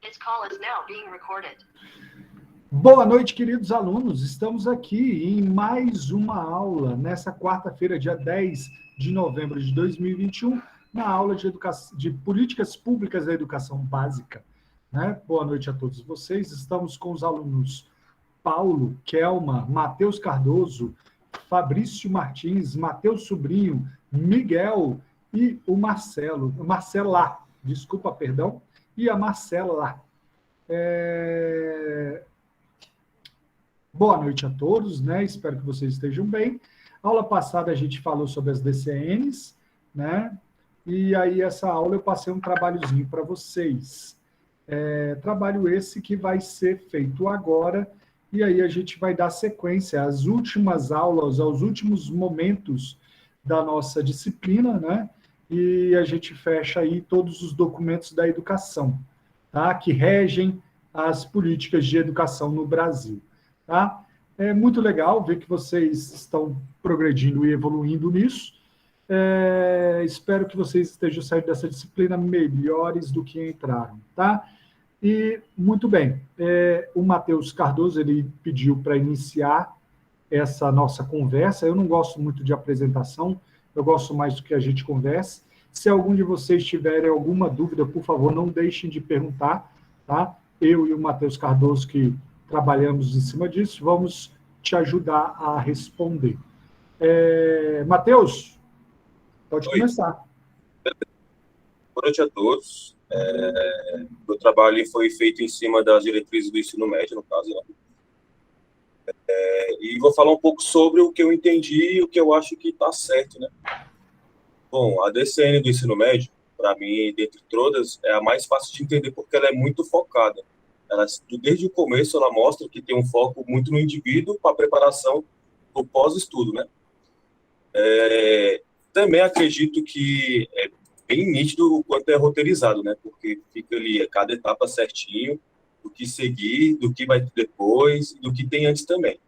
This call is now being recorded. Boa noite, queridos alunos. Estamos aqui em mais uma aula, nessa quarta-feira, dia 10 de novembro de 2021, na aula de Políticas Públicas da Educação Básica. Né? Boa noite a todos vocês. Estamos com os alunos Paulo, Kelma, Matheus Cardoso, Fabrício Martins, Matheus Sobrinho, Miguel e o Marcela, desculpa, perdão, e a Marcela. Boa noite a todos, né? Espero que vocês estejam bem. Aula passada a gente falou sobre as DCNs, né? E aí essa aula eu passei um trabalhozinho para vocês. Trabalho esse que vai ser feito agora, e aí a gente vai dar sequência às últimas aulas, aos últimos momentos da nossa disciplina, né? E a gente fecha aí todos os documentos da educação, tá? Que regem as políticas de educação no Brasil, tá? É muito legal ver que vocês estão progredindo e evoluindo nisso. Espero que vocês estejam saindo dessa disciplina melhores do que entraram, tá? E, muito bem, o Matheus Cardoso, ele pediu para iniciar essa nossa conversa. Eu não gosto muito de apresentação, eu gosto mais do que a gente converse. Se algum de vocês tiverem alguma dúvida, por favor, não deixem de perguntar, tá? Eu e o Matheus Cardoso, que trabalhamos em cima disso, vamos te ajudar a responder. Matheus, pode começar. Boa noite a todos. Meu trabalho foi feito em cima das diretrizes do ensino médio, no caso, né? E vou falar um pouco sobre o que eu entendi e o que eu acho que está certo, né? Bom, a DCN do ensino médio, para mim, dentre todas, é a mais fácil de entender porque ela é muito focada. Desde o começo, ela mostra que tem um foco muito no indivíduo para a preparação do pós-estudo, né? Também acredito que é bem nítido o quanto é roteirizado, né? Porque fica ali cada etapa certinho, do que seguir, do que vai depois, do que tem antes também.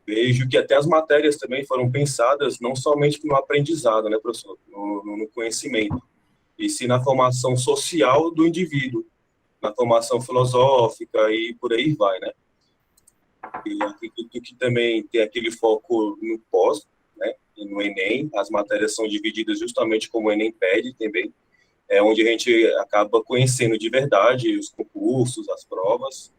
Vejo que até as matérias também foram pensadas não somente no aprendizado, né, professor, no conhecimento, e sim na formação social do indivíduo, na formação filosófica e por aí vai, né? E acredito que também tem aquele foco no pós, né, e no Enem. As matérias são divididas justamente como o Enem pede também, onde a gente acaba conhecendo de verdade os concursos, as provas.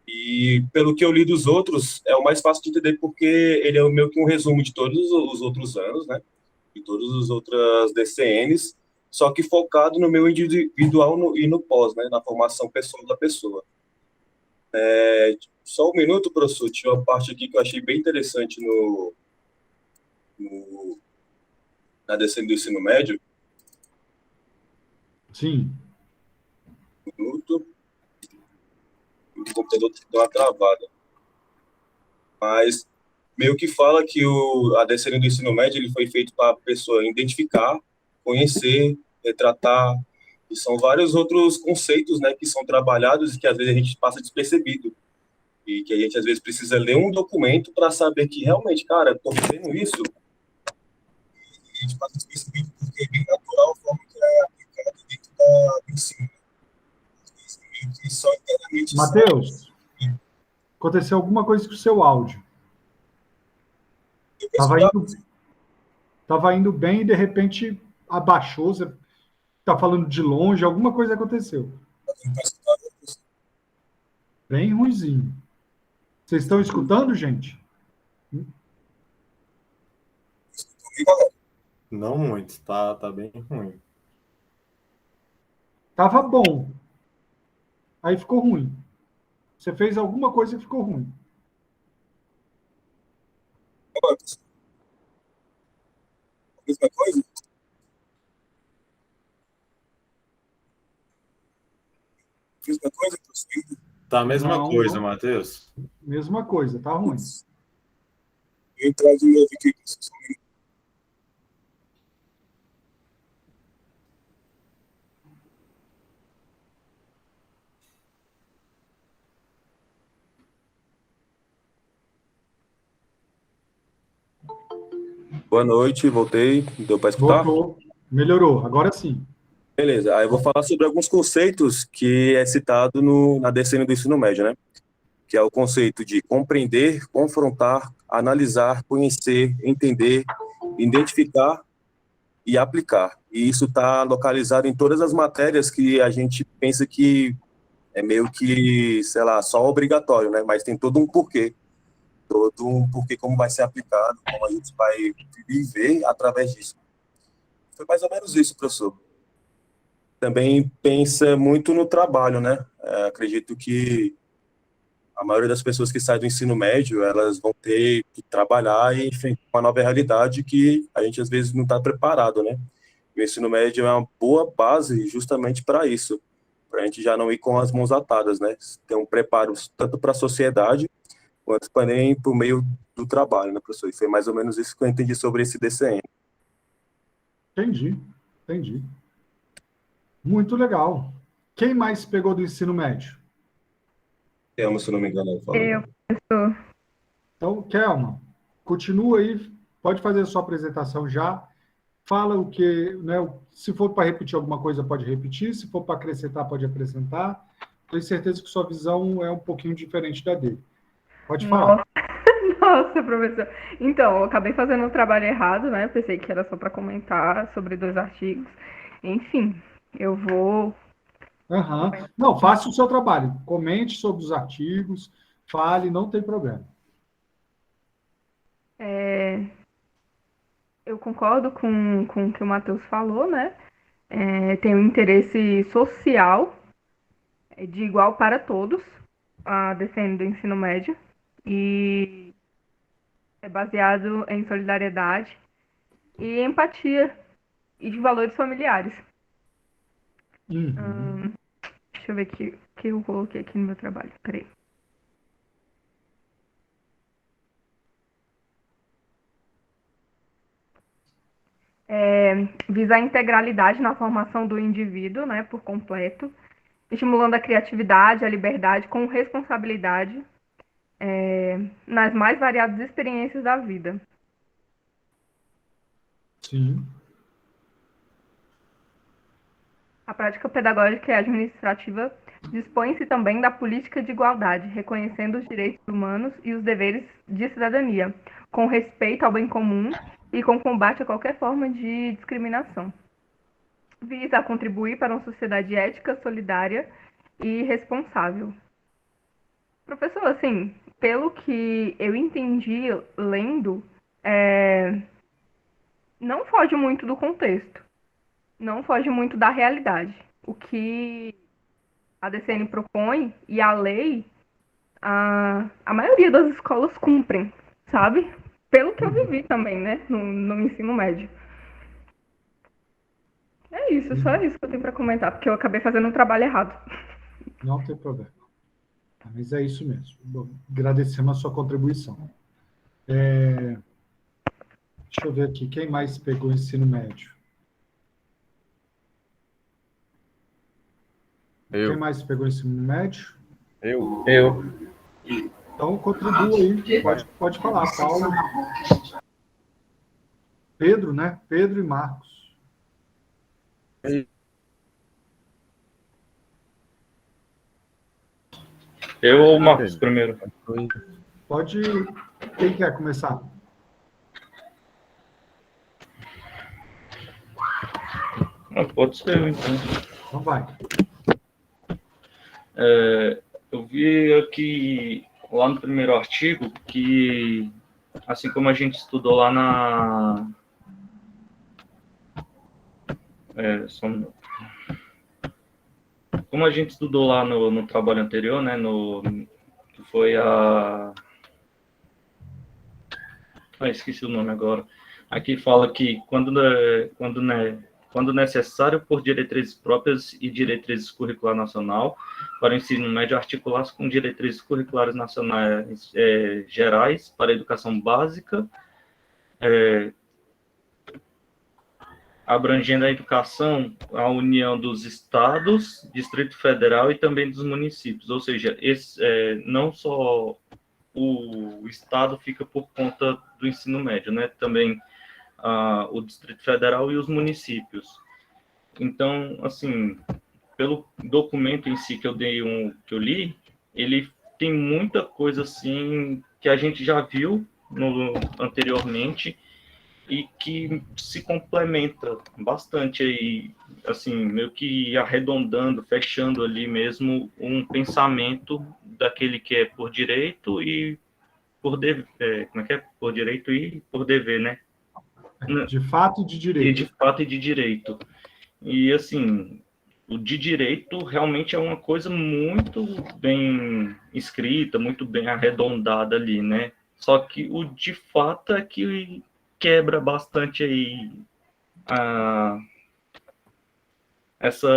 E pelo que eu li dos outros, é o mais fácil de entender porque ele é meio que um resumo de todos os outros anos, né? De todas as outras DCNs, só que focado no meu individual e no pós, né? Na formação pessoal da pessoa. Só um minuto, professor, tinha uma parte aqui que eu achei bem interessante na DCN do ensino médio. Sim. Um minuto. O computador deu uma travada. Mas meio que fala que a DCN do ensino médio ele foi feito para a pessoa identificar, conhecer, retratar, e são vários outros conceitos, né, que são trabalhados e que às vezes a gente passa despercebido, e que a gente às vezes precisa ler um documento para saber que realmente, cara, estou vivendo isso, e a gente passa despercebido porque é bem natural a forma que é aplicado dentro do ensino. Só internamente. Matheus, aconteceu alguma coisa com o seu áudio. Estava indo bem e, de repente, abaixou. Você está falando de longe, alguma coisa aconteceu. Bem ruinzinho. Vocês estão escutando, gente? Não muito, tá bem ruim. Tava bom. Aí ficou ruim. Você fez alguma coisa e ficou ruim. Mesma coisa? Mesma coisa, professor? Tá a mesma coisa, não. Matheus. Mesma coisa, tá ruim. Vou entrar de novo aqui, professor. Boa noite, voltei. Deu para escutar? Voltou. Melhorou, agora sim. Beleza, aí eu vou falar sobre alguns conceitos que é citado na DCN do ensino médio, né? Que é o conceito de compreender, confrontar, analisar, conhecer, entender, identificar e aplicar. E isso está localizado em todas as matérias que a gente pensa que é meio que, sei lá, só obrigatório, né? Mas tem todo um porquê como vai ser aplicado, como a gente vai viver através disso. Foi mais ou menos isso, professor. Também pensa muito no trabalho, né? Acredito que a maioria das pessoas que saem do ensino médio, elas vão ter que trabalhar e enfrentar uma nova realidade que a gente às vezes não está preparado, né? O ensino médio é uma boa base justamente para isso, para a gente já não ir com as mãos atadas, né? Ter um preparo tanto para a sociedade quanto também por meio do trabalho, né, professor? E foi mais ou menos isso que eu entendi sobre esse DCM. Entendi, entendi. Muito legal. Quem mais pegou do ensino médio? Elma, se eu não me engano, eu falo. Professor. Então, Kelma, continua aí, pode fazer a sua apresentação já. Fala o que, né? Se for para repetir alguma coisa, pode repetir. Se for para acrescentar, pode acrescentar. Tenho certeza que sua visão é um pouquinho diferente da dele. Pode falar. Nossa, professor. Então, eu acabei fazendo um trabalho errado, né? Eu pensei que era só para comentar sobre 2 artigos. Enfim, eu vou. Aham. Não, faça o seu trabalho. Comente sobre os artigos, fale, não tem problema. Eu concordo com o que o Matheus falou, né? Tem um interesse social de igual para todos, a defesa do ensino médio, e é baseado em solidariedade e empatia e de valores familiares. Uhum. Deixa eu ver o que eu coloquei aqui no meu trabalho. Peraí. Visa a integralidade na formação do indivíduo, né, por completo, estimulando a criatividade, a liberdade com responsabilidade nas mais variadas experiências da vida. Sim. A prática pedagógica e administrativa dispõe-se também da política de igualdade, reconhecendo os direitos humanos e os deveres de cidadania, com respeito ao bem comum e com combate a qualquer forma de discriminação. Visa contribuir para uma sociedade ética, solidária e responsável. Professor, assim, pelo que eu entendi lendo, não foge muito do contexto, não foge muito da realidade. O que a DCN propõe e a lei, a maioria das escolas cumprem, sabe? Pelo que eu vivi também, né, no ensino médio. É isso, só isso que eu tenho para comentar, porque eu acabei fazendo um trabalho errado. Não tem problema. Mas é isso mesmo. Bom, agradecemos a sua contribuição. Deixa eu ver aqui, quem mais pegou o ensino médio? Eu. Quem mais pegou o ensino médio? Eu. Então, contribua aí. Pode falar, Paulo. Pedro, né? Pedro e Marcos. Eu ou o Marcos primeiro? Pode. Quem quer começar? Pode ser eu, então. Então vai. Eu vi aqui, lá no primeiro artigo, que, assim como a gente estudou lá na... só um minuto. Como a gente estudou lá no trabalho anterior, né, que foi esqueci o nome agora. Aqui fala que quando necessário, por diretrizes próprias e diretrizes curricular nacional, para o ensino médio articular-se com diretrizes curriculares nacionais gerais para a educação básica, abrangendo a educação, a união dos estados, Distrito Federal e também dos municípios. Ou seja, não só o estado fica por conta do ensino médio, né? Também o Distrito Federal e os municípios. Então, assim, pelo documento em si que eu li, ele tem muita coisa assim que a gente já viu anteriormente e que se complementa bastante aí, assim, meio que arredondando, fechando ali mesmo um pensamento daquele que é por direito e por dever, como é que é? Por direito e por dever, né? De fato e de E de direito. fato e de direito. E, assim, o de direito realmente é uma coisa muito bem escrita, muito bem arredondada ali, né? Só que o de fato é que quebra bastante aí a, essa,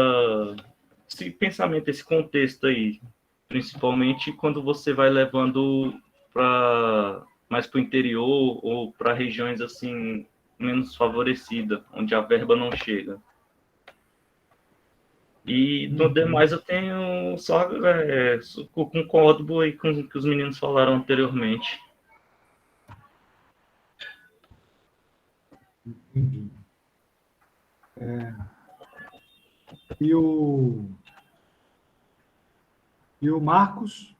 esse pensamento, esse contexto aí, principalmente quando você vai levando para mais para o interior ou para regiões assim menos favorecidas, onde a verba não chega. E no demais eu tenho só concordo aí com o que os meninos falaram anteriormente. Entendi. E o, e o Marcos?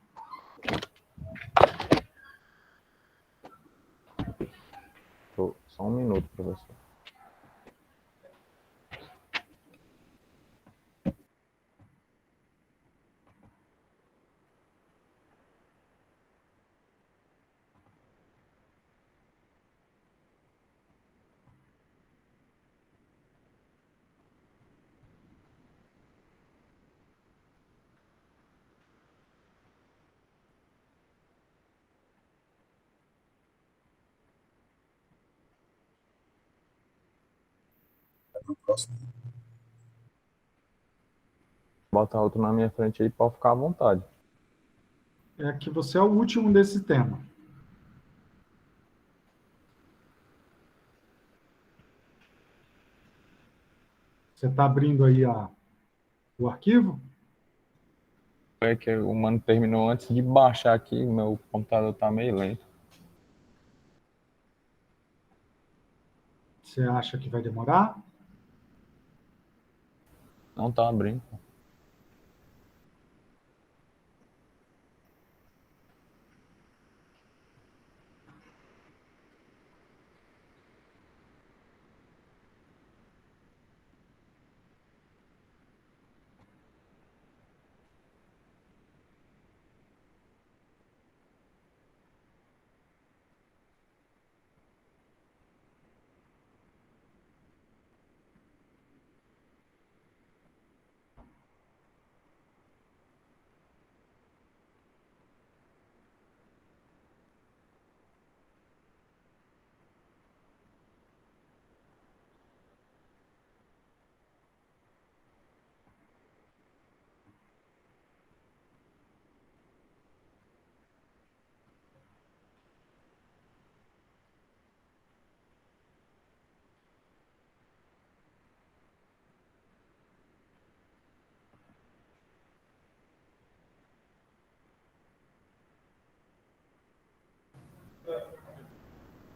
Só um minuto, professor. No próximo. Bota outro na minha frente aí, pode ficar à vontade. É que você é o último desse tema. Você está abrindo aí o arquivo? É que o mano terminou antes de baixar aqui, meu computador tá meio lento. Você acha que vai demorar? Não tá abrindo.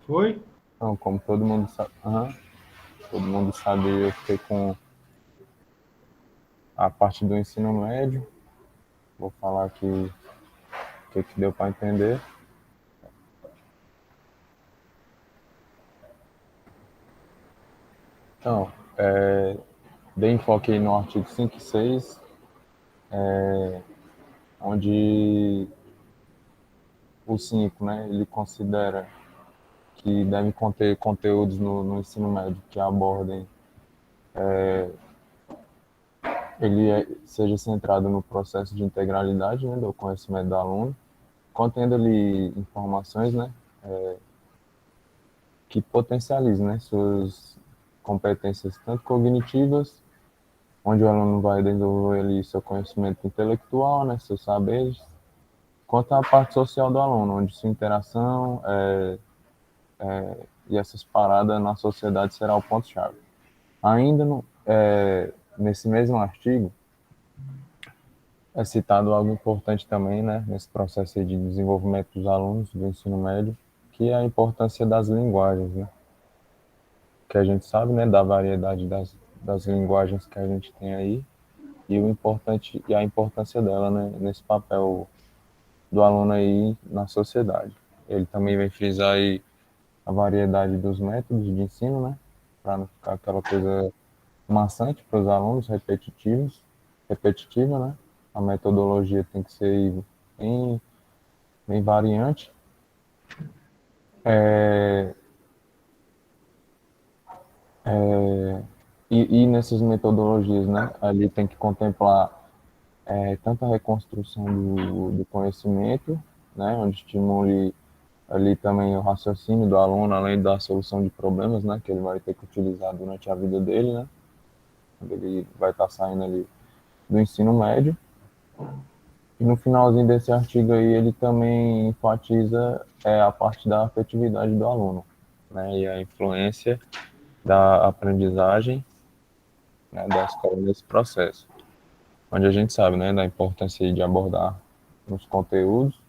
Foi? Então, como todo mundo sabe, todo mundo sabe, eu fiquei com a parte do ensino médio. Vou falar aqui o que deu para entender. Então, dei enfoque aí no artigo 5 e 6, onde o 5, né, ele considera que deve conter conteúdos no ensino médio que abordem, seja centrado no processo de integralidade, né, do conhecimento do aluno, contendo ali informações, né, que potencializem, né, suas competências tanto cognitivas, onde o aluno vai desenvolver ali seu conhecimento intelectual, né, seus saberes, quanto à parte social do aluno, onde sua interação e essas paradas na sociedade será o ponto-chave. Ainda nesse mesmo artigo, é citado algo importante também, né, nesse processo de desenvolvimento dos alunos do ensino médio, que é a importância das linguagens, né, que a gente sabe, né, da variedade das linguagens que a gente tem aí e a importância dela, né, nesse papel do aluno aí na sociedade. Ele também vai frisar aí a variedade dos métodos de ensino, né, para não ficar aquela coisa maçante para os alunos, repetitiva, né? A metodologia tem que ser bem, bem variante. É, e nessas metodologias, né? Ali tem que contemplar tanto a reconstrução do conhecimento, né? Onde estimule ali também o raciocínio do aluno, além da solução de problemas, né? Que ele vai ter que utilizar durante a vida dele, né? Quando ele vai estar saindo ali do ensino médio. E no finalzinho desse artigo aí, ele também enfatiza a parte da afetividade do aluno, né? E a influência da aprendizagem, né, da escola nesse processo. Onde a gente sabe, né, da importância de abordar nos conteúdos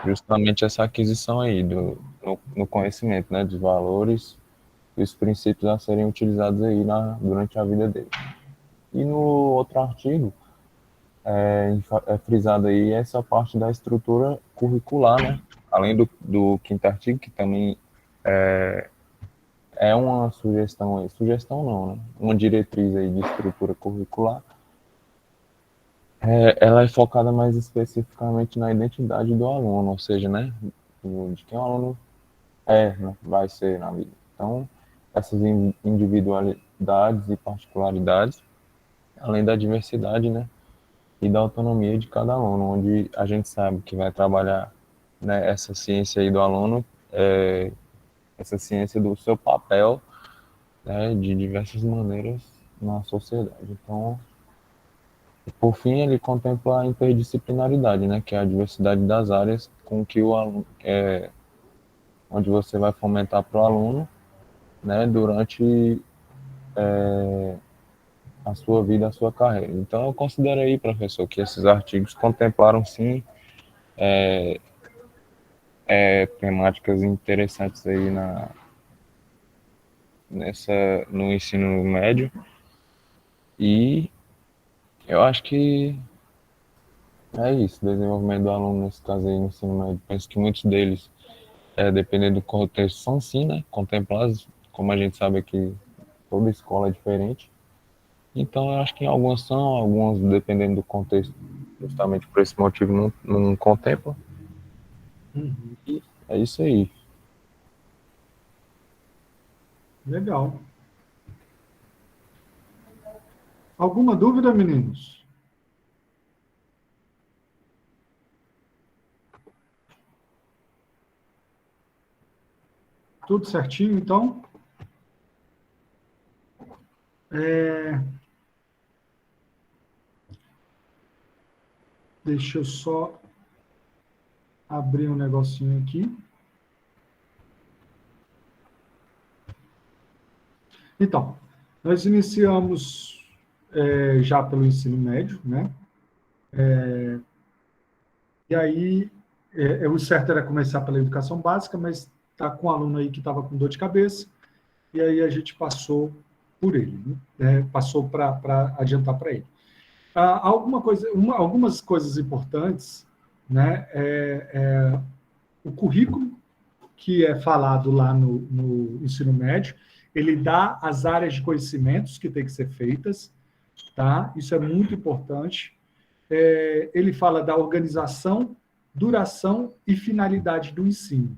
justamente essa aquisição aí no conhecimento, né, dos valores e os princípios a serem utilizados aí durante a vida dele. E no outro artigo, é frisado aí essa parte da estrutura curricular, né? Além do quinto artigo, que também é uma sugestão não, né? Uma diretriz aí de estrutura curricular. Ela é focada mais especificamente na identidade do aluno, ou seja, né? De quem o aluno né? Vai ser na vida. Então, essas individualidades e particularidades, além da diversidade, né? E da autonomia de cada aluno, onde a gente sabe que vai trabalhar, né, essa ciência aí do aluno, essa ciência do seu papel, né, de diversas maneiras na sociedade. Então, por fim, ele contempla a interdisciplinaridade, né, que é a diversidade das áreas com que o aluno, onde você vai fomentar para o aluno, né, durante a sua vida, a sua carreira. Então, eu considero aí, professor, que esses artigos contemplaram, sim, temáticas interessantes aí no ensino médio, e eu acho que é isso, desenvolvimento do aluno nesse caso aí no ensino médio. Penso que muitos deles, dependendo do contexto, são sim, né, contemplados, como a gente sabe aqui, toda escola é diferente. Então eu acho que algumas são, algumas dependendo do contexto, justamente por esse motivo não contemplam. E é isso aí. Legal. Alguma dúvida, meninos? Tudo certinho, então? Deixa eu só abrir um negocinho aqui. Então, nós iniciamos já pelo ensino médio, né? E aí, o certo era começar pela educação básica, mas está com um aluno aí que estava com dor de cabeça, e aí a gente passou por ele, né? Passou para adiantar para ele. Algumas coisas importantes, né? O currículo que é falado lá no ensino médio, ele dá as áreas de conhecimentos que tem que ser feitas, tá? Isso é muito importante. Ele fala da organização, duração e finalidade do ensino,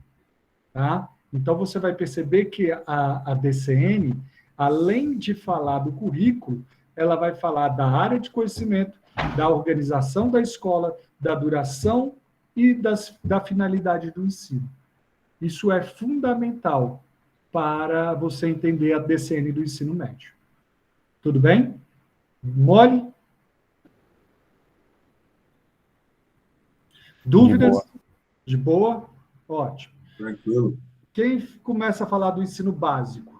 tá? Então, você vai perceber que a DCN, além de falar do currículo, ela vai falar da área de conhecimento, da organização da escola, da duração e da finalidade do ensino. Isso é fundamental para você entender a DCN do ensino médio. Tudo bem? Mole? Dúvidas? De boa? Ótimo. Tranquilo. Quem começa a falar do ensino básico?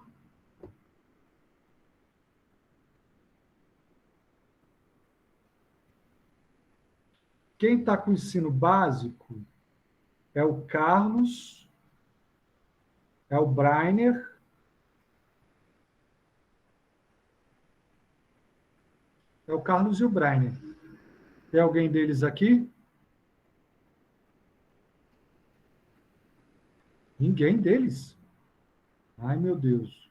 Quem está com o ensino básico é o Carlos, é o Brainer É o Carlos e o Brainer. Tem alguém deles aqui? Ninguém deles? Ai, meu Deus.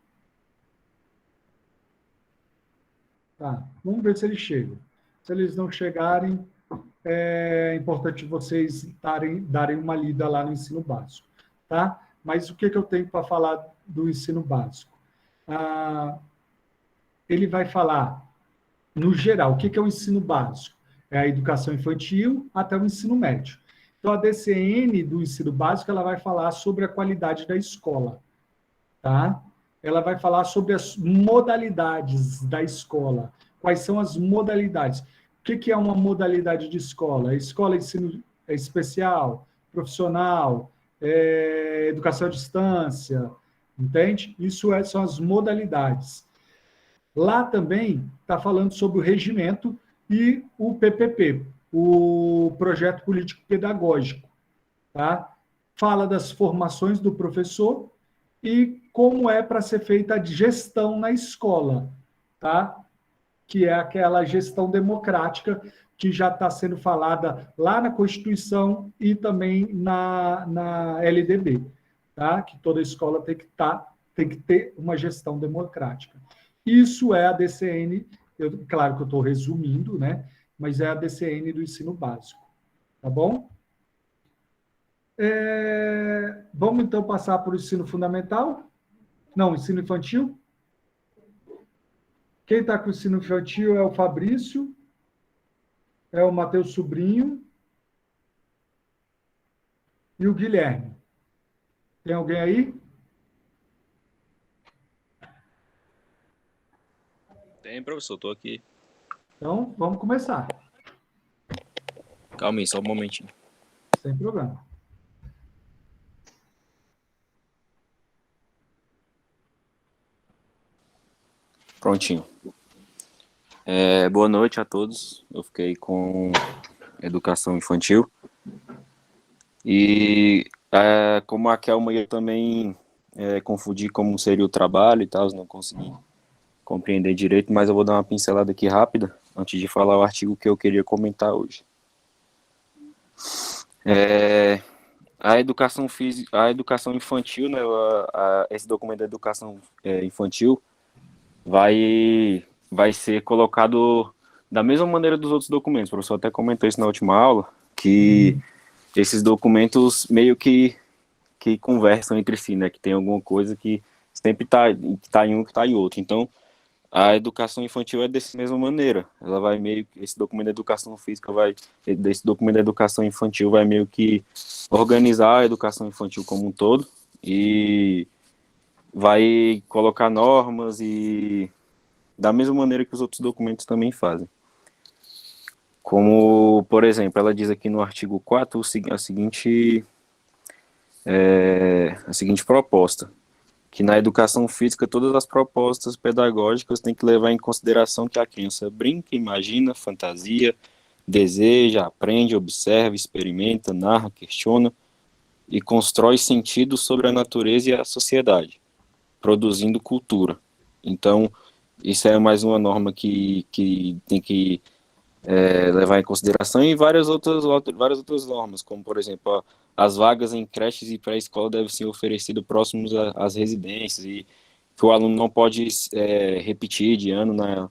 Tá, vamos ver se eles chegam. Se eles não chegarem, é importante vocês darem uma lida lá no ensino básico, tá? Mas o que eu tenho para falar do ensino básico? Ele vai falar, no geral, o que é o ensino básico? É a educação infantil até o ensino médio. Então, a DCN do ensino básico, ela vai falar sobre a qualidade da escola, tá? Ela vai falar sobre as modalidades da escola. Quais são as modalidades? O que é uma modalidade de escola? Escola de ensino especial, profissional, educação à distância, entende? Isso são as modalidades. Lá também está falando sobre o regimento e o PPP, o Projeto Político Pedagógico, tá? Fala das formações do professor e como é para ser feita a gestão na escola, tá? Que é aquela gestão democrática que já está sendo falada lá na Constituição e também na LDB, tá? Que toda escola tem que ter uma gestão democrática. Isso é a DCN, claro que eu estou resumindo, né? Mas é a DCN do ensino básico, tá bom? Vamos, então, passar para o ensino fundamental? Não, ensino infantil? Quem está com o ensino infantil é o Fabrício, é o Matheus Sobrinho e o Guilherme. Tem alguém aí? Tem, professor, tô aqui. Então, vamos começar. Calma aí, só um momentinho. Sem problema. Prontinho. Boa noite a todos. Eu fiquei com educação infantil. E como a Kelma, eu também confundi como seria o trabalho e tal, não consegui compreender direito, mas eu vou dar uma pincelada aqui rápida, antes de falar o artigo que eu queria comentar hoje. A educação infantil, né, esse documento da educação infantil, vai ser colocado da mesma maneira dos outros documentos. O professor até comentou isso na última aula, que esses documentos meio que conversam entre si, né? Que tem alguma coisa que sempre tá em um que tá em outro. Então, a educação infantil é dessa mesma maneira. Ela vai esse documento da educação física desse documento da educação infantil vai meio que organizar a educação infantil como um todo e vai colocar normas e da mesma maneira que os outros documentos também fazem. Como, por exemplo, ela diz aqui no artigo 4 a seguinte proposta, que na educação física todas as propostas pedagógicas têm que levar em consideração que a criança brinca, imagina, fantasia, deseja, aprende, observa, experimenta, narra, questiona e constrói sentidos sobre a natureza e a sociedade, produzindo cultura. Então, isso é mais uma norma que tem que levar em consideração, e várias outras normas, como, por exemplo, as vagas em creches e pré-escola devem ser oferecidas próximos às residências, e que o aluno não pode repetir de ano na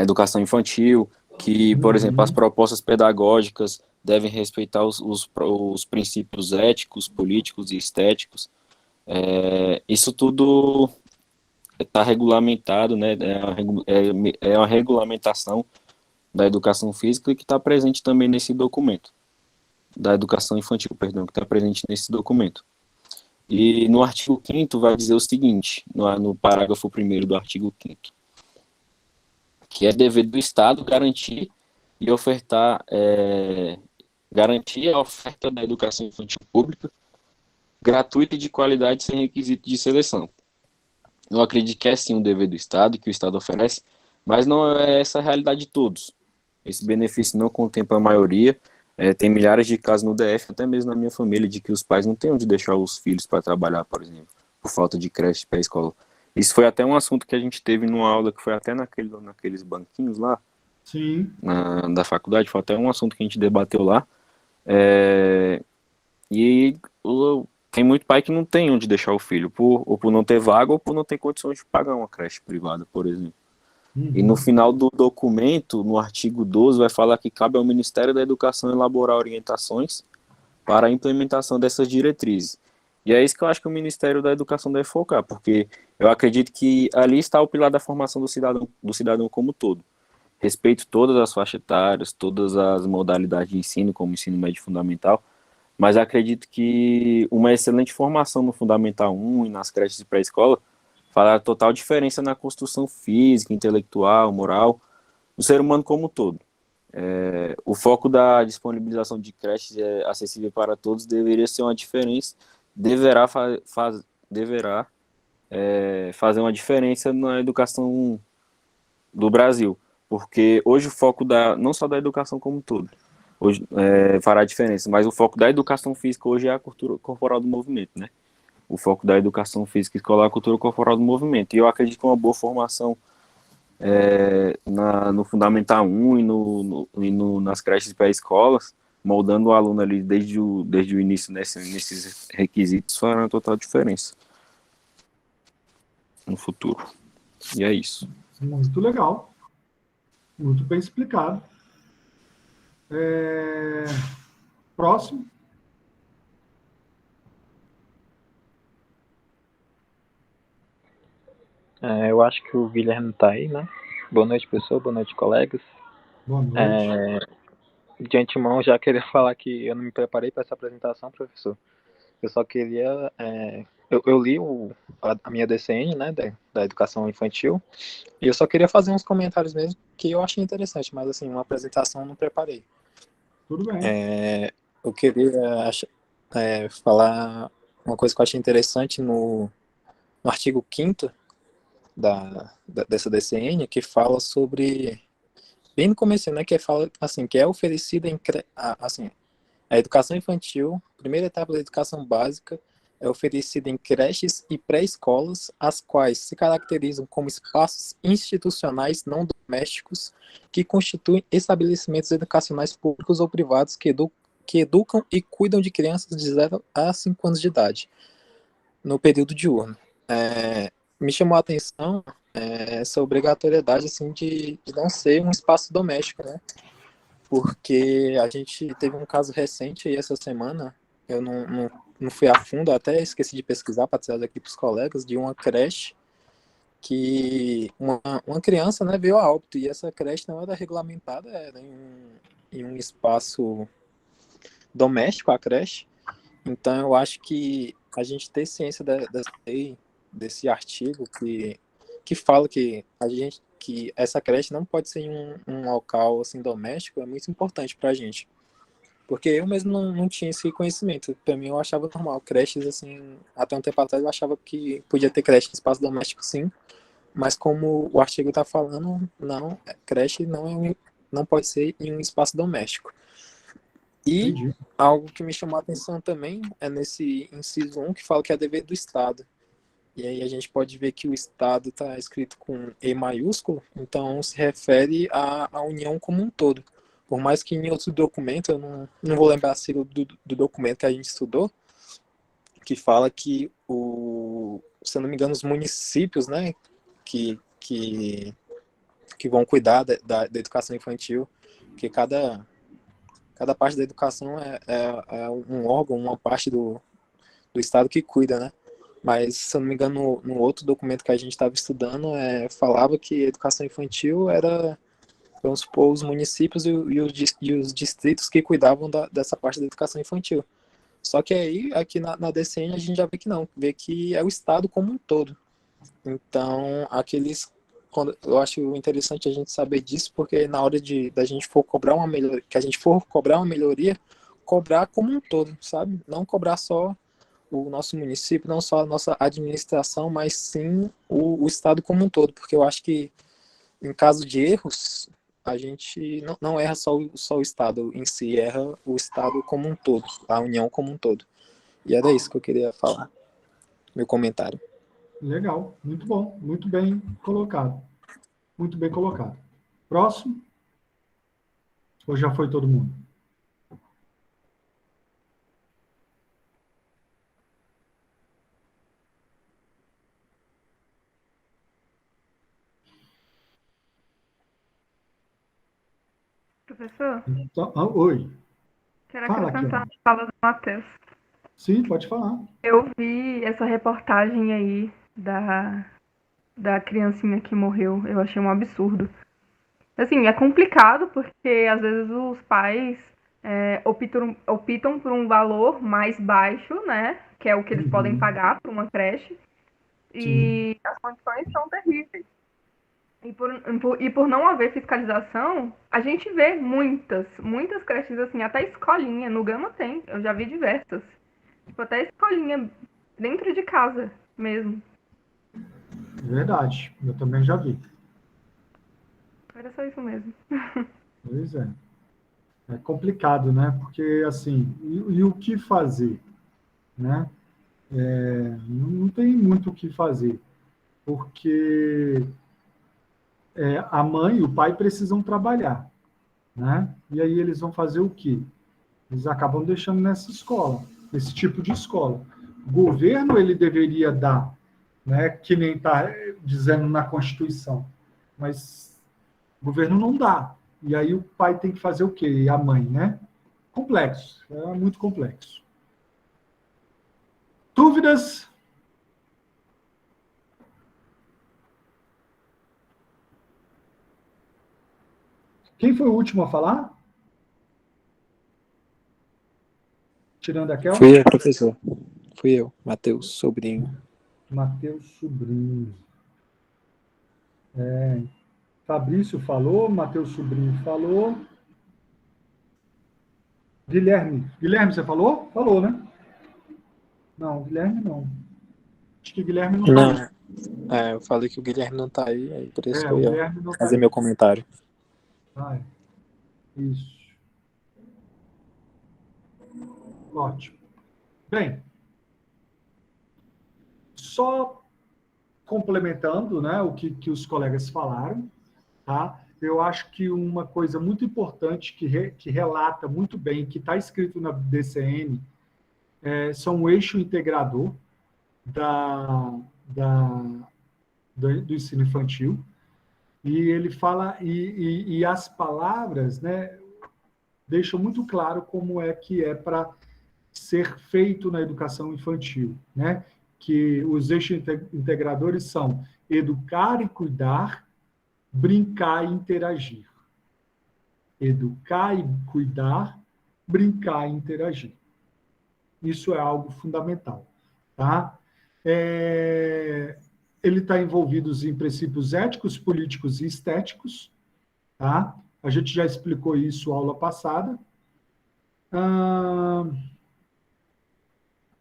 educação infantil, que, por exemplo, as propostas pedagógicas devem respeitar os princípios éticos, políticos e estéticos. Isso tudo está regulamentado, né? É uma regulamentação da educação física e que está presente também nesse documento, da educação infantil, perdão, que está presente nesse documento. E no artigo 5º vai dizer o seguinte, no parágrafo 1º do artigo 5º, que é dever do Estado garantir e ofertar, garantir a oferta da educação infantil pública, gratuita e de qualidade sem requisito de seleção. Eu acredito que é sim um dever do Estado, que o Estado oferece, mas não é essa a realidade de todos. Esse benefício não contempla a maioria. Tem milhares de casos no DF, até mesmo na minha família, de que os pais não têm onde deixar os filhos para trabalhar, por exemplo, por falta de creche para a escola. Isso foi até um assunto que a gente teve numa aula, que foi até naqueles banquinhos lá, Sim, da faculdade, foi até um assunto que a gente debateu lá. É, e tem muito pai que não tem onde deixar o filho, ou por não ter vaga, ou por não ter condições de pagar uma creche privada, por exemplo. E no final do documento, no artigo 12, vai falar que cabe ao Ministério da Educação elaborar orientações para a implementação dessas diretrizes. E é isso que eu acho que o Ministério da Educação deve focar, porque eu acredito que ali está o pilar da formação do cidadão como todo. Respeito todas as faixas etárias, todas as modalidades de ensino, como ensino médio fundamental, mas acredito que uma excelente formação no Fundamental 1 e nas creches de pré-escola fará total diferença na construção física, intelectual, moral, do ser humano como um todo. O foco da disponibilização de creches acessível para todos deveria ser uma diferença, deverá fazer uma diferença na educação do Brasil, porque hoje o foco não só da educação como um todo, hoje fará diferença, mas o foco da educação física hoje é a cultura corporal do movimento, né? O foco da educação física escolar é a cultura corporal do movimento, e eu acredito que uma boa formação no Fundamental 1 nas creches pré-escolas, moldando o aluno ali desde o início nesses requisitos, fará uma total diferença no futuro. E é isso. muito legal. Muito bem explicado. Próximo. Eu acho que o Guilherme está aí, né? Boa noite, pessoal. Boa noite, colegas. Boa noite. De antemão, já queria falar que eu não me preparei para essa apresentação, professor. Eu só queria... eu li a minha DCN, né, da educação infantil, e eu só queria fazer uns comentários mesmo que eu achei interessante, mas assim, uma apresentação eu não preparei. Tudo bem. Eu queria falar uma coisa que eu achei interessante no artigo 5º dessa DCN, que fala sobre, bem no começo, né, que fala assim, que é oferecida assim, a educação infantil, primeira etapa da educação básica, é oferecida em creches e pré-escolas, as quais se caracterizam como espaços institucionais não domésticos que constituem estabelecimentos educacionais públicos ou privados que educam e cuidam de crianças de 0 a 5 anos de idade, no período diurno. Me chamou a atenção essa obrigatoriedade assim, de não ser um espaço doméstico, né? Porque a gente teve um caso recente aí essa semana, eu não fui a fundo, até esqueci de pesquisar para trazer aqui para os colegas, de uma creche que uma criança, né, veio a óbito, e essa creche não era regulamentada, era em um espaço doméstico, a creche. Então eu acho que a gente ter ciência dessa lei, desse artigo que fala que essa creche não pode ser em um local assim doméstico, é muito importante para a gente. Porque eu mesmo não tinha esse conhecimento. Para mim, eu achava normal. Creches, assim, até um tempo atrás, eu achava que podia ter creche em espaço doméstico, sim. Mas como o artigo está falando, não, creche não pode ser em um espaço doméstico. E Entendi. algo que me chamou a atenção também é nesse inciso 1, que fala que é dever do Estado. E aí a gente pode ver que o Estado está escrito com E maiúsculo, então se refere à União como um todo. Por mais que em outro documento, eu não vou lembrar a sigla do documento que a gente estudou, que fala que, se eu não me engano, os municípios, né, que vão cuidar da educação infantil, que cada parte da educação é um órgão, uma parte do Estado que cuida, né? Mas, se eu não me engano, no outro documento que a gente estava estudando, falava que a educação infantil era, vamos supor, os municípios e os distritos que cuidavam dessa parte da educação infantil. Só que aí, aqui na DCN, a gente já vê que não, vê que é o Estado como um todo. Então, eu acho interessante a gente saber disso, porque na hora da gente for cobrar uma melhoria, que a gente for cobrar uma melhoria, cobrar como um todo, sabe? Não cobrar só o nosso município, não só a nossa administração, mas sim o Estado como um todo, porque eu acho que em caso de erros, a gente não erra só o Estado em si, erra o Estado como um todo, a União como um todo. E era isso que eu queria falar, meu comentário. Legal, muito bom, muito bem colocado. Muito bem colocado. Próximo? Ou já foi todo mundo? Professor, Então, oi, quero fala aqui. acrescentar a fala do Matheus. Sim, pode falar. Eu vi essa reportagem aí da criancinha que morreu. Eu achei um absurdo. Assim, é complicado porque às vezes os pais optam por um valor mais baixo, né? Que é o que eles podem pagar por uma creche. Sim, E as condições são terríveis. E por não haver fiscalização, a gente vê muitas creches assim, até escolinha. No Gama tem, eu já vi diversas. Tipo, até escolinha dentro de casa mesmo. verdade. Eu também já vi. Era só isso mesmo. Pois é. É complicado, né? Porque, assim, e o que fazer, né? Não tem muito o que fazer, porque a mãe e o pai precisam trabalhar, né? E aí eles vão fazer o quê? Eles acabam deixando nessa escola, nesse tipo de escola. O governo, ele deveria dar, né? Que nem está dizendo na Constituição, mas o governo não dá. E aí o pai tem que fazer o quê? E a mãe, né? Complexo, é muito complexo. Dúvidas? Quem foi o último a falar? Tirando aquela? Fui eu, professor. Fui eu, Matheus, sobrinho. Matheus Sobrinho. Fabrício falou, Matheus Sobrinho falou. Guilherme. Guilherme, você falou? Falou, né? Não, Guilherme não. Acho que Guilherme não falou. Não, eu falei que o Guilherme não tá aí por isso que O eu ia Guilherme não fazer tá. meu comentário. Ah, isso. Ótimo. Bem, só complementando, né, o que os colegas falaram, tá? Eu acho que uma coisa muito importante que relata muito bem, que está escrito na DCN, são o eixo integrador do ensino infantil, e ele fala, e as palavras, né, deixam muito claro como é que é para ser feito na educação infantil, né? Que os eixos integradores são educar e cuidar, brincar e interagir. Educar e cuidar, brincar e interagir. Isso é algo fundamental, tá? Ele está envolvido em princípios éticos, políticos e estéticos, tá? A gente já explicou isso na aula passada.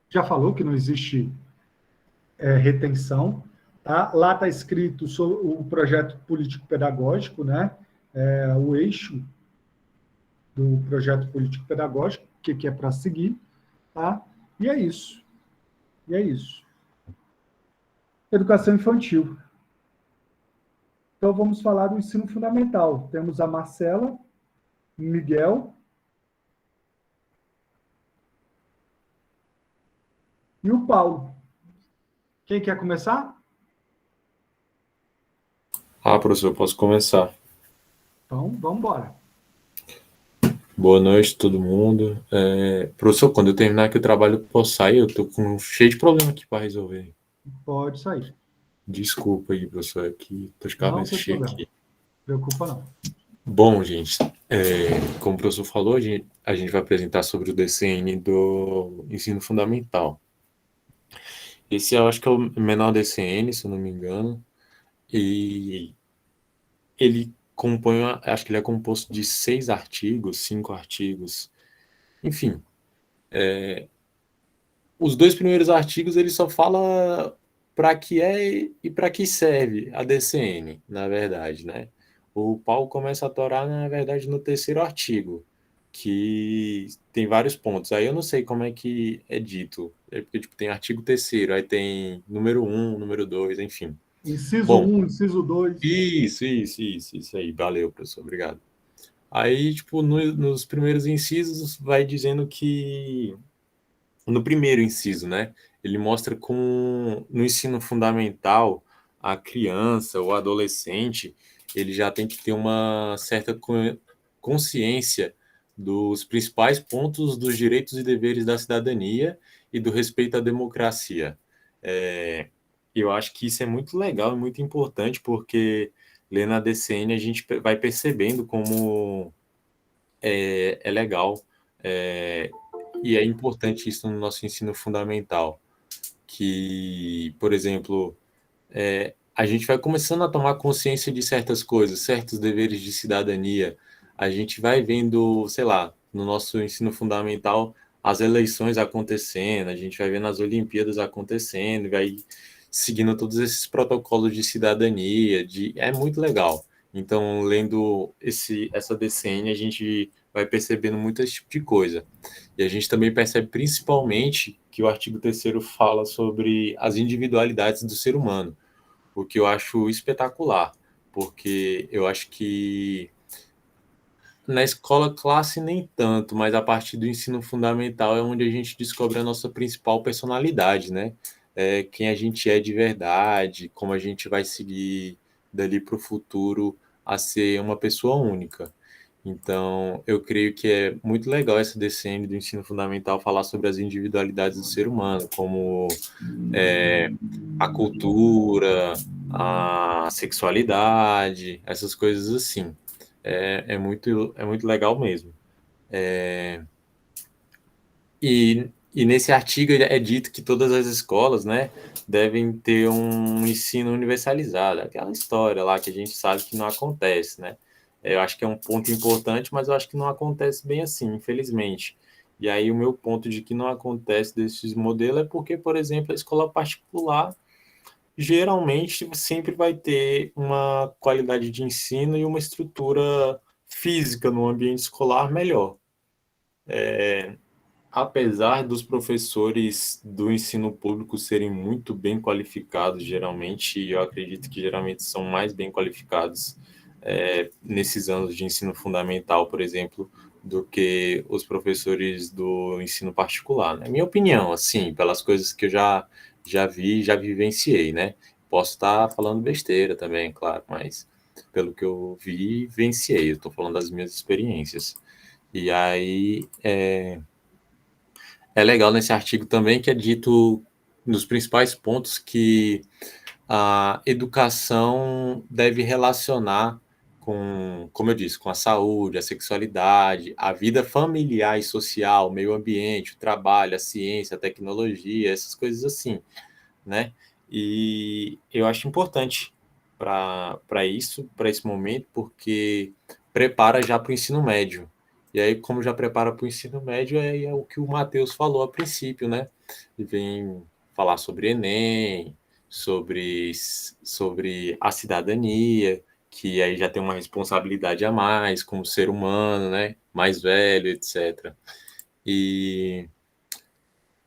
Já falou que não existe retenção, tá? Lá está escrito sobre o projeto político-pedagógico, né? O eixo do projeto político-pedagógico, o que é para seguir, tá? E é isso. E é isso. Educação infantil. Então, vamos falar do ensino fundamental. Temos a Marcela, Miguel e o Paulo. Quem quer começar? Professor, eu posso começar. Então, vamos embora. Boa noite, todo mundo. Professor, quando eu terminar aqui o trabalho, eu posso sair? Eu tô com cheio de problema aqui para resolver. Pode sair. Desculpa aí, professor, aqui tô de Não cabeça tem cheia problema. aqui. Preocupa não. Bom, gente, como o professor falou, a gente vai apresentar sobre o DCN do ensino fundamental. Esse eu acho que é o menor DCN, se eu não me engano, e ele acho que ele é composto de 6 artigos, 5 artigos, enfim. Os 2 primeiros artigos ele só fala para que é e para que serve a DCN, na verdade, né? O pau começa a torar, na verdade, no terceiro artigo, que tem vários pontos. Aí eu não sei como é que é dito. É porque tipo, tem artigo 3º, aí tem número 1, número 2, enfim. Inciso Bom, 1, inciso 2. isso aí. Valeu, professor, obrigado. Aí, tipo, nos primeiros incisos vai dizendo que no primeiro inciso, né? Ele mostra como no ensino fundamental a criança ou adolescente ele já tem que ter uma certa consciência dos principais pontos dos direitos e deveres da cidadania e do respeito à democracia. Eu acho que isso é muito legal e muito importante porque lendo a DCN a gente vai percebendo como é legal é, e é importante isso no nosso ensino fundamental, que, por exemplo, a gente vai começando a tomar consciência de certas coisas, certos deveres de cidadania. A gente vai vendo, sei lá, no nosso ensino fundamental, as eleições acontecendo, a gente vai vendo as Olimpíadas acontecendo, vai seguindo todos esses protocolos de cidadania, é muito legal. Então, lendo essa DCN, a gente vai percebendo muito esse tipo de coisa. E a gente também percebe principalmente que o artigo 3º fala sobre as individualidades do ser humano, o que eu acho espetacular, porque eu acho que na escola classe nem tanto, mas a partir do ensino fundamental é onde a gente descobre a nossa principal personalidade, né? Quem a gente é de verdade, como a gente vai seguir dali para o futuro a ser uma pessoa única. Então, eu creio que é muito legal essa DCM do ensino fundamental falar sobre as individualidades do ser humano, como a cultura, a sexualidade, essas coisas assim. É muito legal mesmo. E nesse artigo é dito que todas as escolas, né, devem ter um ensino universalizado, aquela história lá que a gente sabe que não acontece, né? Eu acho que é um ponto importante, mas eu acho que não acontece bem assim, infelizmente. E aí o meu ponto de que não acontece desses modelos é porque, por exemplo, a escola particular geralmente sempre vai ter uma qualidade de ensino e uma estrutura física no ambiente escolar melhor. Apesar dos professores do ensino público serem muito bem qualificados, geralmente, e eu acredito que geralmente são mais bem qualificados nesses anos de ensino fundamental, por exemplo, do que os professores do ensino particular, né? Minha opinião, assim, pelas coisas que eu já vi, já vivenciei, né? Posso estar falando besteira também, claro, mas pelo que eu vi, vivenciei. Eu estou falando das minhas experiências. E aí, é legal nesse artigo também que é dito nos principais pontos que a educação deve relacionar com, como eu disse, com a saúde, a sexualidade, a vida familiar e social, o meio ambiente, o trabalho, a ciência, a tecnologia, essas coisas assim, né? E eu acho importante para isso, para esse momento, porque prepara já para o ensino médio. E aí, como já prepara para o ensino médio, é o que o Matheus falou a princípio, né? Ele vem falar sobre Enem, sobre a cidadania, que aí já tem uma responsabilidade a mais como ser humano, né? Mais velho, etc. E,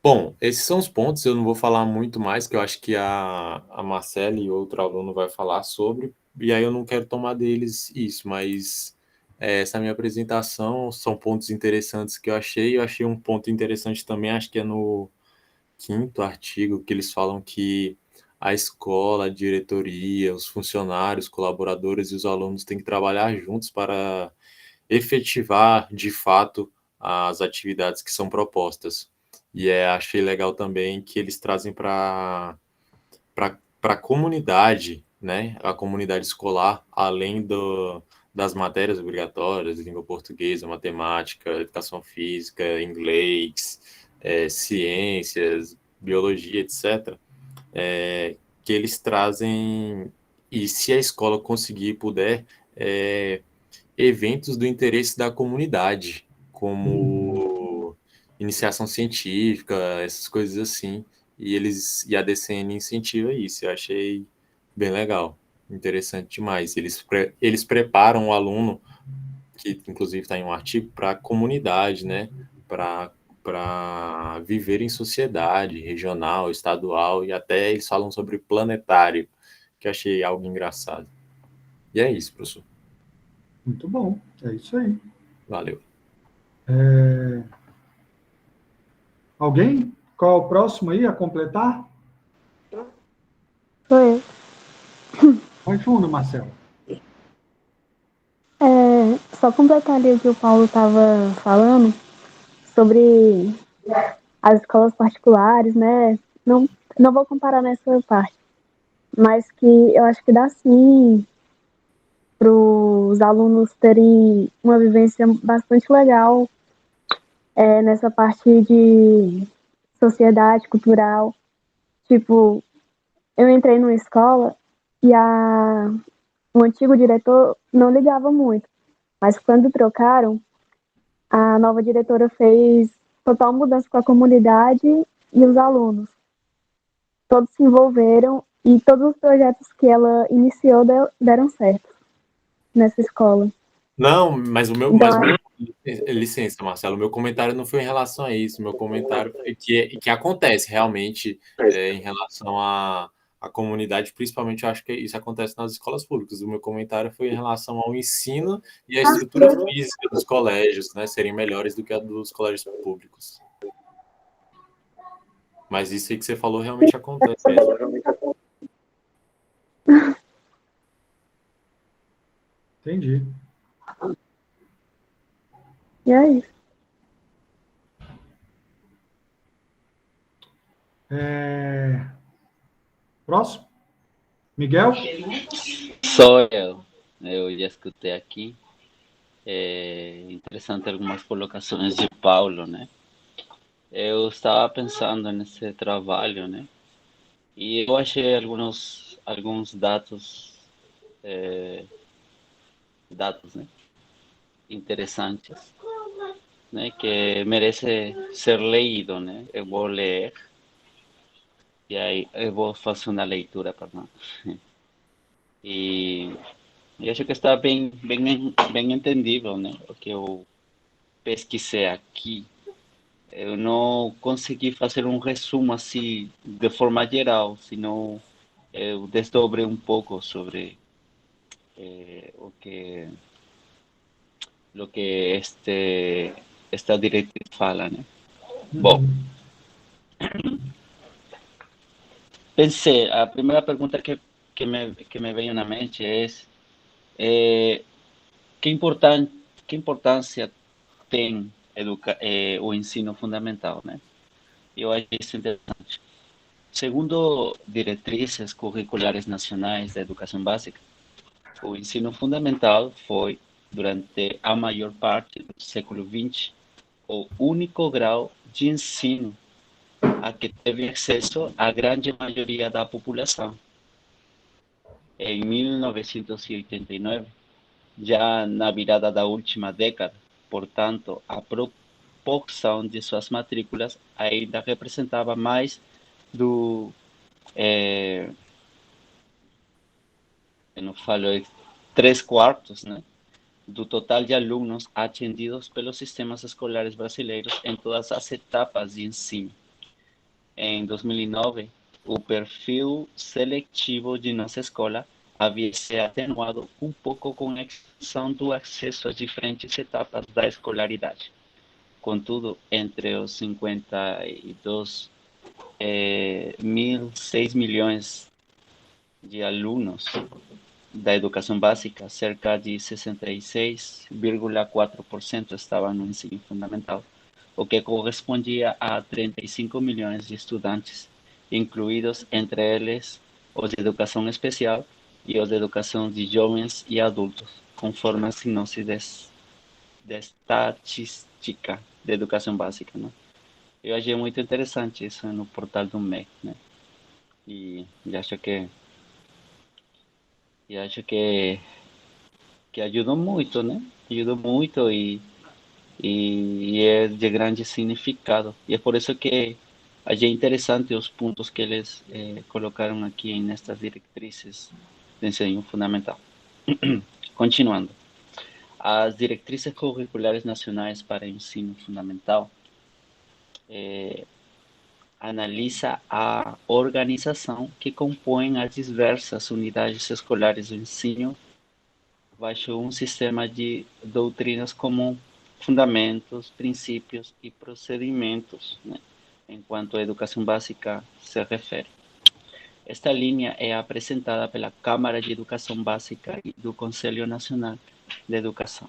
bom, esses são os pontos, eu não vou falar muito mais, que eu acho que a Marcela e outro aluno vai falar sobre, e aí eu não quero tomar deles isso, mas essa minha apresentação são pontos interessantes que eu achei um ponto interessante também, acho que é no 5º artigo, que eles falam que a escola, a diretoria, os funcionários, colaboradores e os alunos têm que trabalhar juntos para efetivar, de fato, as atividades que são propostas. E achei legal também que eles trazem para a comunidade, né, a comunidade escolar, além das matérias obrigatórias, língua portuguesa, matemática, educação física, inglês, ciências, biologia, etc., que eles trazem, e se a escola conseguir e puder, eventos do interesse da comunidade, como iniciação científica, essas coisas assim, e a DCN incentiva isso. Eu achei bem legal, interessante demais. Eles preparam o aluno que inclusive está em um artigo, para a comunidade, né? Para viver em sociedade, regional, estadual, e até eles falam sobre planetário, que eu achei algo engraçado. E é isso, professor. Muito bom, é isso aí. Valeu. Alguém? Qual é o próximo aí a completar? Sou eu. Vai fundo, Marcelo. Só completar ali o que o Paulo estava falando sobre as escolas particulares, né? Não, não vou comparar nessa parte, mas que eu acho que dá sim para os alunos terem uma vivência bastante legal nessa parte de sociedade cultural. Tipo, eu entrei numa escola e o antigo diretor não ligava muito, mas quando trocaram, a nova diretora fez total mudança com a comunidade e os alunos. Todos se envolveram e todos os projetos que ela iniciou deram certo nessa escola. Não, mas Então, licença, Marcelo, o meu comentário não foi em relação a isso, meu comentário foi que acontece realmente em relação à comunidade, principalmente eu acho que isso acontece nas escolas públicas. O meu comentário foi em relação ao ensino e à estrutura física dos colégios, né, serem melhores do que a dos colégios públicos. Mas isso aí que você falou realmente acontece mesmo. Entendi. e é isso. Próximo? Miguel? Sou eu. Eu já escutei aqui. É interessante algumas colocações de Paulo, né? Eu estava pensando nesse trabalho, né? E eu achei alguns dados, né? Interessantes, né? Que merece ser leído, né? Eu vou ler e aí eu vou fazer uma leitura, perdão. E eu acho que está bem entendível, né? O que eu pesquisei aqui. Eu não consegui fazer um resumo assim de forma geral, senão eu desdobrei um pouco sobre o que esta diretriz fala, né? Bom, pensei, a primeira pergunta que me veio na mente é que importância tem o ensino fundamental, né? Eu acho isso interessante. Segundo diretrizes curriculares nacionais da educação básica, o ensino fundamental foi, durante a maior parte do século XX, o único grau de ensino a que teve acesso a grande maioria da população. Em 1989, já na virada da última década, portanto, a proporção de suas matrículas ainda representava mais do eu não falo 3/4, né, do total de alunos atendidos pelos sistemas escolares brasileiros em todas as etapas de ensino. Em 2009, o perfil seletivo de nossa escola havia se atenuado um pouco com a extensão do acesso às diferentes etapas da escolaridade. Contudo, entre os 6 milhões de alunos da educação básica, cerca de 66,4% estavam no ensino fundamental, o que correspondia a 35 milhões de estudantes, incluídos entre eles os de educação especial e os de educação de jovens e adultos, conforme a sinopse de estatística de educação básica, né? Eu achei muito interessante isso no portal do MEC, né? E acho que ajudou muito, né? Ajudou muito e é de grande significado. E é por isso que achei interessante os pontos que eles colocaram aqui nestas diretrizes de ensino fundamental. Continuando. As diretrizes curriculares nacionais para o ensino fundamental analisa a organização que compõe as diversas unidades escolares do ensino baixo um sistema de doutrinas como fundamentos, princípios e procedimentos, né, enquanto a educação básica se refere. Esta linha é apresentada pela Câmara de Educação Básica e do Conselho Nacional de Educação.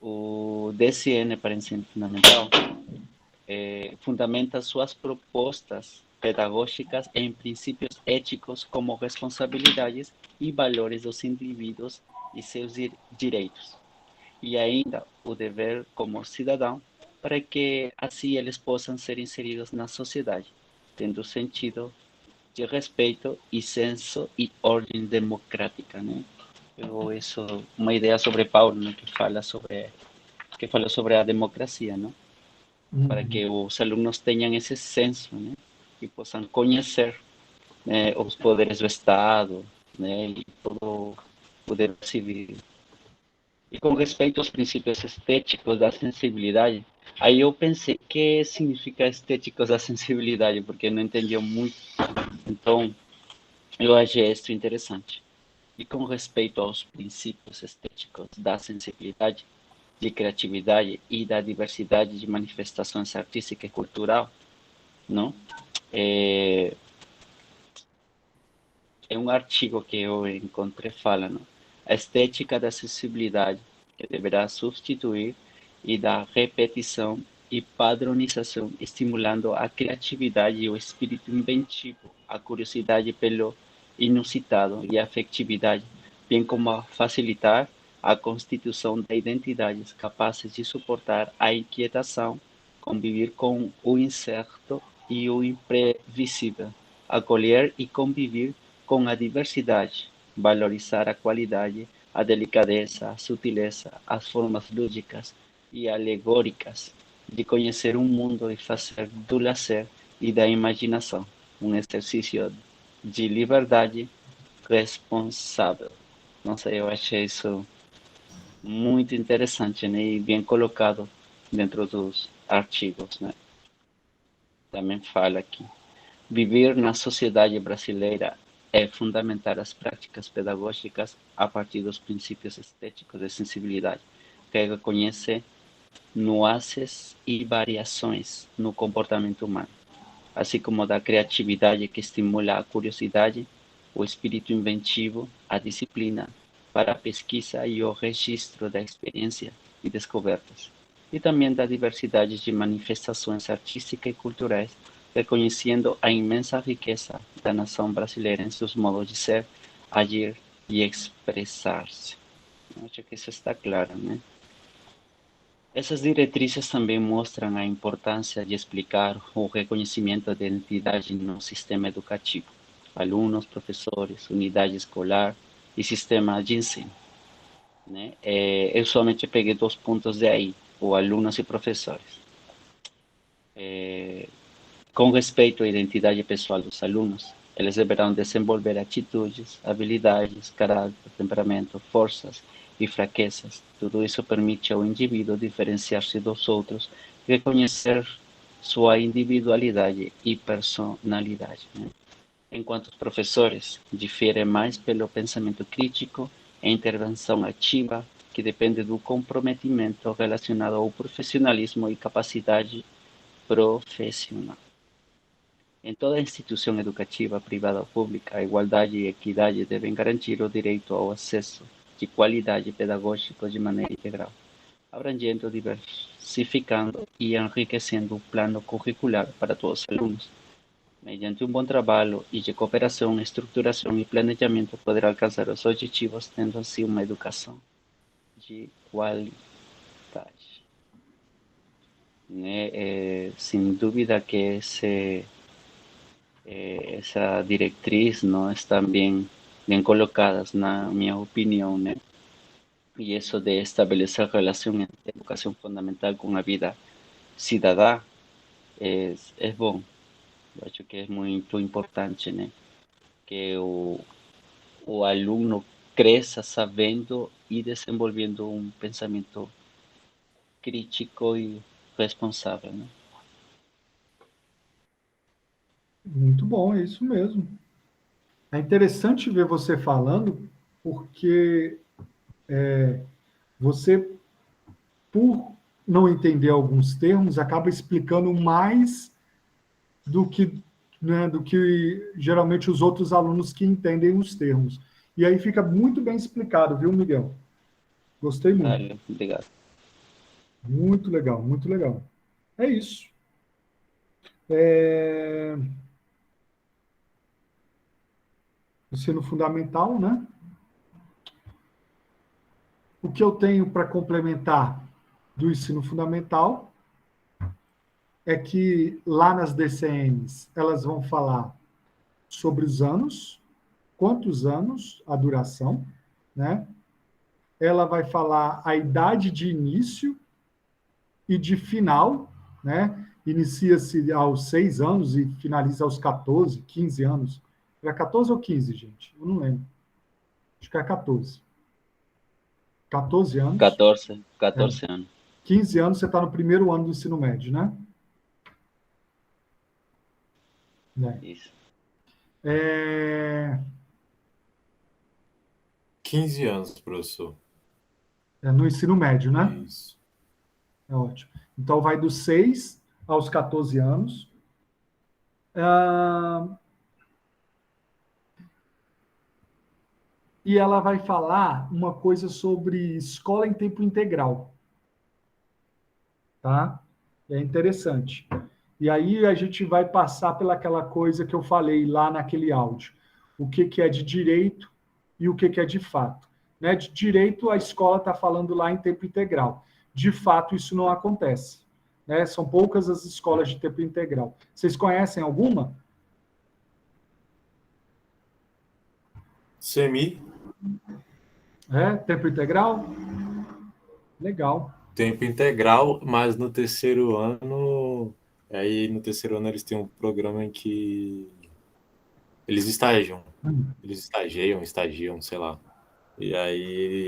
O DCN para ensino fundamental fundamenta suas propostas pedagógicas em princípios éticos como responsabilidades e valores dos indivíduos e seus direitos, e ainda o dever como cidadão para que assim eles possam ser inseridos na sociedade, tendo sentido de respeito e senso e ordem democrática, né? Isso, uma ideia sobre Paulo, né, que fala sobre a democracia, né? Para que os alunos tenham esse senso, né, e possam conhecer, né, os poderes do Estado, né, e todo o poder civil. E com respeito aos princípios estéticos da sensibilidade, aí eu pensei, o que significa estéticos da sensibilidade? Porque eu não entendia muito. Então, eu achei isso interessante. E com respeito aos princípios estéticos da sensibilidade, de criatividade e da diversidade de manifestações artística e cultural, não? É um artigo que eu encontrei fala, não? A estética da acessibilidade, que deverá substituir e da repetição e padronização, estimulando a criatividade e o espírito inventivo, a curiosidade pelo inusitado e a afetividade, bem como a facilitar a constituição de identidades capazes de suportar a inquietação, conviver com o incerto e o imprevisível, acolher e conviver com a diversidade, valorizar a qualidade, a delicadeza, a sutileza, as formas lúdicas e alegóricas de conhecer um mundo e fazer do lazer e da imaginação um exercício de liberdade responsável. Não sei, eu achei isso muito interessante, né, e bem colocado dentro dos artigos, né. Também fala aqui, viver na sociedade brasileira é fundamentar as práticas pedagógicas a partir dos princípios estéticos de sensibilidade, que reconhece nuances e variações no comportamento humano, assim como da criatividade que estimula a curiosidade, o espírito inventivo, a disciplina para a pesquisa e o registro da experiência e descobertas, e também da diversidade de manifestações artísticas e culturais, reconhecendo a imensa riqueza da nação brasileira em seus modos de ser, agir e expressar-se. Acho que isso está claro, né? Essas diretrizes também mostram a importância de explicar o reconhecimento de identidade no sistema educativo, alunos, professores, unidade escolar e sistema de ensino, né? Eu somente peguei 2 pontos de aí, o alunos e professores. Com respeito à identidade pessoal dos alunos, eles deverão desenvolver atitudes, habilidades, caráter, temperamento, forças e fraquezas. Tudo isso permite ao indivíduo diferenciar-se dos outros e reconhecer sua individualidade e personalidade, né? Enquanto os professores diferem mais pelo pensamento crítico e intervenção ativa, que depende do comprometimento relacionado ao profissionalismo e capacidade profissional. Em toda instituição educativa, privada ou pública, a igualdade e equidade devem garantir o direito ao acesso de qualidade pedagógica de maneira integral, abrangendo, diversificando e enriquecendo o plano curricular para todos os alunos. Mediante um bom trabalho e de cooperação, estruturação e planejamento, poderá alcançar os objetivos, tendo assim uma educação de qualidade. Né? Sem dúvida que essa diretriz não estão bem colocadas, na minha opinião, né? E isso de estabelecer relação entre a educação fundamental com a vida cidadã é bom. Eu acho que é muito importante, né? Que o aluno cresça sabendo e desenvolvendo um pensamento crítico e responsável, né? Muito bom, é isso mesmo. É interessante ver você falando, porque você, por não entender alguns termos, acaba explicando mais do que, né, do que geralmente os outros alunos que entendem os termos. E aí fica muito bem explicado, viu, Miguel? Gostei muito. Valeu, obrigado. Muito legal, muito legal. É isso. Ensino fundamental, né? O que eu tenho para complementar do ensino fundamental é que lá nas DCNs elas vão falar sobre os anos, quantos anos, a duração, né? Ela vai falar a idade de início e de final, né? Inicia-se aos 6 anos e finaliza aos 14, 15 anos. Era 14 ou 15, gente? Eu não lembro. Acho que é 14. 14 anos. 14 anos. 15 anos você está no primeiro ano do ensino médio, né? Isso. 15 anos, professor. No ensino médio, né? Isso. É ótimo. Então, vai dos 6 aos 14 anos. E ela vai falar uma coisa sobre escola em tempo integral. Tá? É interessante. E aí a gente vai passar pelaquela coisa que eu falei lá naquele áudio. O que é de direito e o que é de fato. Né? De direito, a escola está falando lá em tempo integral. De fato, isso não acontece. Né? São poucas as escolas de tempo integral. Vocês conhecem alguma? Semi. Tempo integral? Legal. Tempo integral, mas no terceiro ano... Aí no terceiro ano eles têm um programa em que eles estagiam. Eles estagiam, sei lá. E aí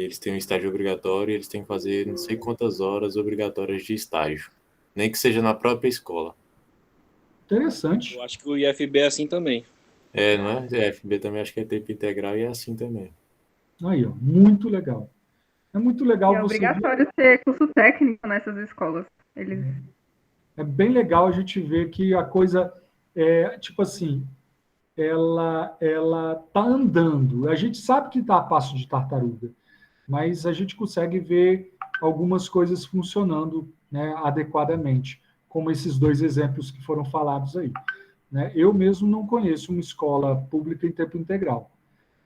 eles têm um estágio obrigatório e eles têm que fazer não sei quantas horas obrigatórias de estágio. Nem que seja na própria escola. Interessante. Eu acho que o IFB é assim também. Não é? A FB também acho que é tempo integral e é assim também. Aí, ó, muito legal. É muito legal E é você... obrigatório ter curso técnico nessas escolas. Eles... É bem legal a gente ver que a coisa tipo assim, ela tá andando. A gente sabe que está a passo de tartaruga, mas a gente consegue ver algumas coisas funcionando, né, adequadamente, como esses 2 exemplos que foram falados aí. Né? Eu mesmo não conheço uma escola pública em tempo integral,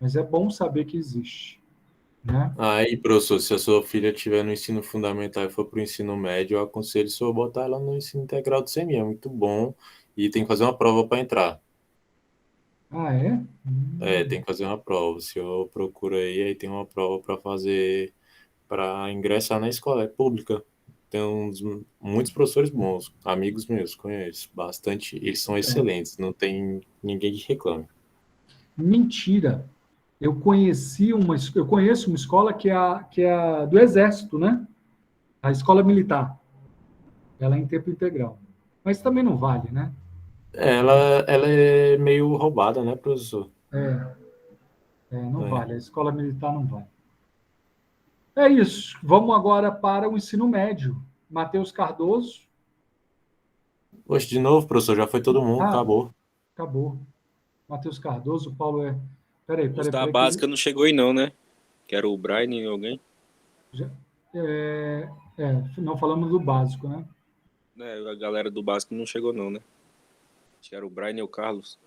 mas é bom saber que existe. Né? Aí, professor, se a sua filha estiver no ensino fundamental e for para o ensino médio, eu aconselho o senhor botar ela no ensino integral do CME, é muito bom, e tem que fazer uma prova para entrar. Ah, é? Tem que fazer uma prova. O senhor procura aí tem uma prova para fazer, para ingressar na escola, é pública. Tem muitos professores bons, amigos meus, conheço bastante, eles são excelentes, não tem ninguém que reclame. Mentira! Eu conheço uma escola que é a do Exército, né? A escola militar. Ela é em tempo integral. Mas também não vale, né? Ela é meio roubada, né, professor? Não vale. A escola militar não vale. É isso. Vamos agora para o ensino médio. Matheus Cardoso. Hoje de novo, professor, já foi todo mundo, acabou. Acabou. Matheus Cardoso, Paulo é... Peraí. Os da básica não chegou aí não, né? Que era o Brian e alguém. Não falamos do básico, né? A galera do básico não chegou não, né? Acho que era o Brian e o Carlos.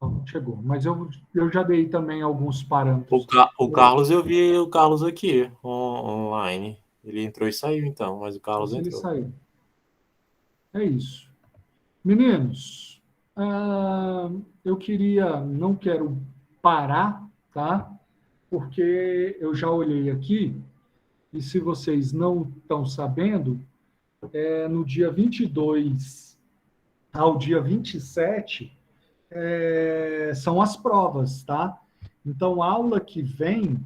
Não chegou, mas eu já dei também alguns parâmetros. O Carlos, eu vi o Carlos aqui, online. Ele entrou e saiu, então, mas o Carlos entrou. Ele saiu. É isso. Meninos, eu não quero parar, tá? Porque eu já olhei aqui, e se vocês não estão sabendo, no dia 22 ao dia 27, são as provas, tá? Então, a aula que vem,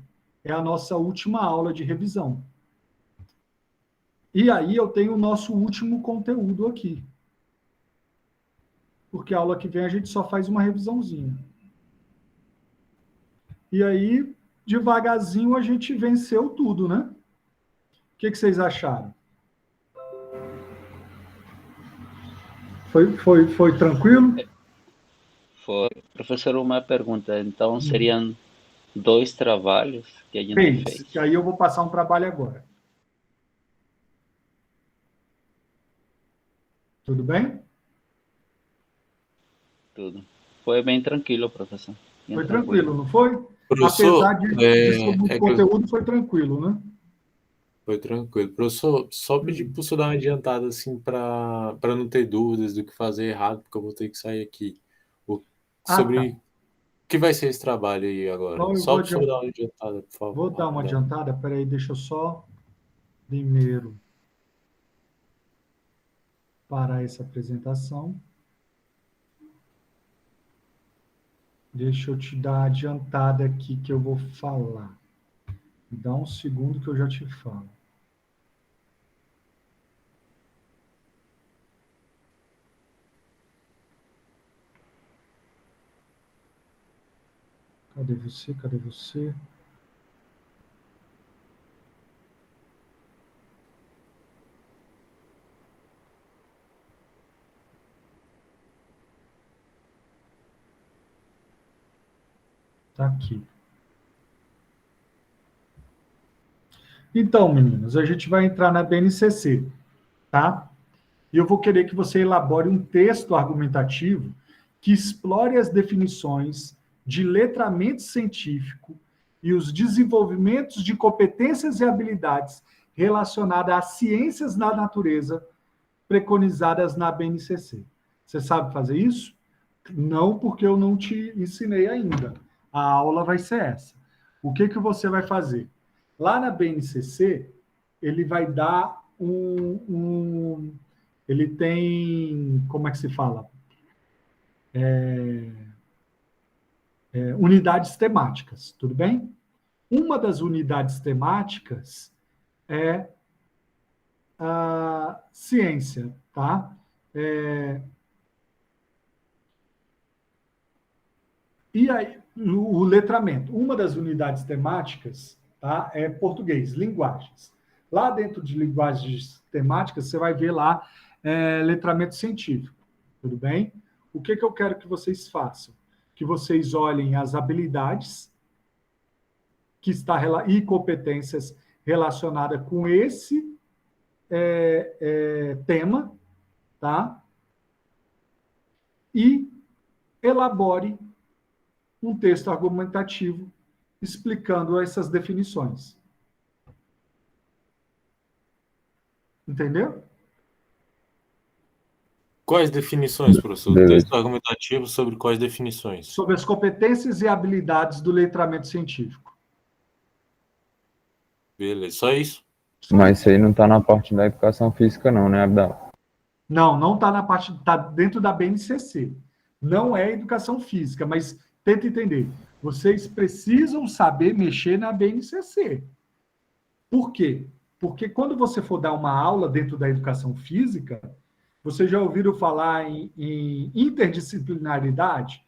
é a nossa última aula de revisão. E aí eu tenho o nosso último conteúdo aqui. Porque a aula que vem a gente só faz uma revisãozinha. E aí, devagarzinho, a gente venceu tudo, né? O que vocês acharam? Foi tranquilo? Foi. Professor, uma pergunta. Então, seriam 2 trabalhos que a gente fez? Que aí eu vou passar um trabalho agora. Tudo bem? Tudo. Foi bem tranquilo, professor. Bem Foi tranquilo, não foi? Professor, Apesar de ser muito conteúdo, foi tranquilo, né? Foi tranquilo. Professor, só pedir para o senhor dar uma adiantada, assim, para não ter dúvidas do que fazer errado, porque eu vou ter que sair aqui. Sobre o que vai ser esse trabalho aí agora. Então, Só para o senhor dar uma adiantada, por favor. Vou dar uma adiantada. Peraí, deixa eu só primeiro parar essa apresentação. Deixa eu te dar a adiantada aqui que eu vou falar. Me dá um segundo que eu já te falo. Cadê você? Cadê você? Tá aqui. Então, meninos, a gente vai entrar na BNCC, tá? E eu vou querer que você elabore um texto argumentativo que explore as definições de letramento científico e os desenvolvimentos de competências e habilidades relacionadas às ciências da natureza preconizadas na BNCC. Você sabe fazer isso? Não, porque eu não te ensinei ainda. A aula vai ser essa. O que você vai fazer? Lá na BNCC, ele vai dar ele tem, como é que se fala? Unidades temáticas, tudo bem? Uma das unidades temáticas é a ciência, tá? E aí, o letramento. Uma das unidades temáticas, tá, é português, linguagens. Lá dentro de linguagens temáticas, você vai ver lá letramento científico, tudo bem? O que eu quero que vocês façam? Que vocês olhem as habilidades e competências relacionadas com esse tema, tá? E elabore um texto argumentativo explicando essas definições. Entendeu? Quais definições, professor? Beleza. Texto argumentativo sobre quais definições? Sobre as competências e habilidades do letramento científico. Beleza, só isso? Mas isso aí não está na parte da educação física, não, né, Abdal? Não está na parte, está dentro da BNCC. Não é educação física, mas tenta entender. Vocês precisam saber mexer na BNCC. Por quê? Porque quando você for dar uma aula dentro da educação física, vocês já ouviram falar em interdisciplinaridade?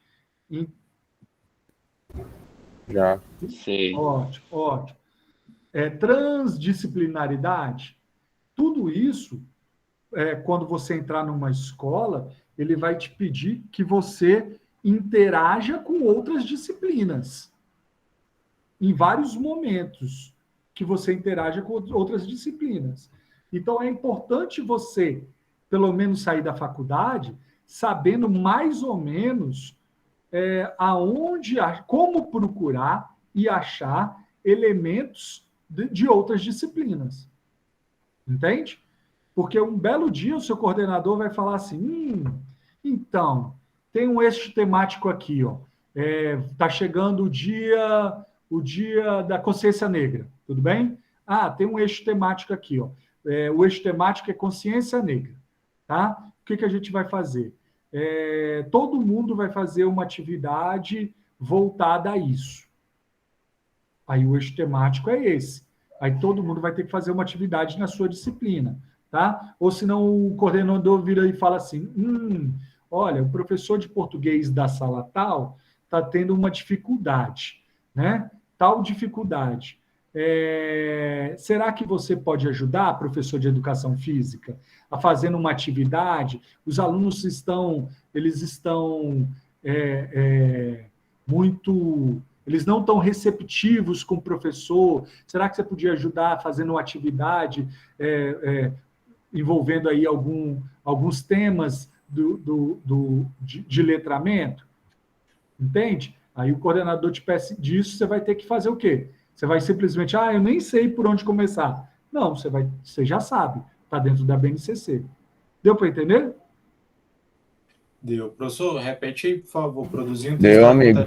Já. Sim. Ótimo. Transdisciplinaridade. Tudo isso, quando você entrar numa escola, ele vai te pedir que você interaja com outras disciplinas. Em vários momentos que você interaja com outras disciplinas. Então, é importante você, pelo menos, sair da faculdade sabendo mais ou menos como procurar e achar elementos de outras disciplinas. Entende? Porque um belo dia o seu coordenador vai falar assim, então, tem um eixo temático aqui, ó. Tá chegando o dia da consciência negra, tudo bem? Tem um eixo temático aqui, ó. O eixo temático é consciência negra, tá? O que a gente vai fazer? Todo mundo vai fazer uma atividade voltada a isso. Aí o eixo temático é esse. Aí todo mundo vai ter que fazer uma atividade na sua disciplina, tá? Ou senão o coordenador vira e fala assim, olha, o professor de português da sala tal está tendo uma dificuldade, né? Tal dificuldade. Será que você pode ajudar, professor de educação física, a fazer uma atividade? Os alunos estão muito, eles não estão receptivos com o professor. Será que você podia ajudar fazendo uma atividade envolvendo aí alguns temas de letramento? Entende? Aí o coordenador te pede disso, você vai ter que fazer o quê? Você vai simplesmente, eu nem sei por onde começar. Não, você já sabe, está dentro da BNCC. Deu para entender? Deu. Professor, repete aí, por favor, produzindo Deu, amigo.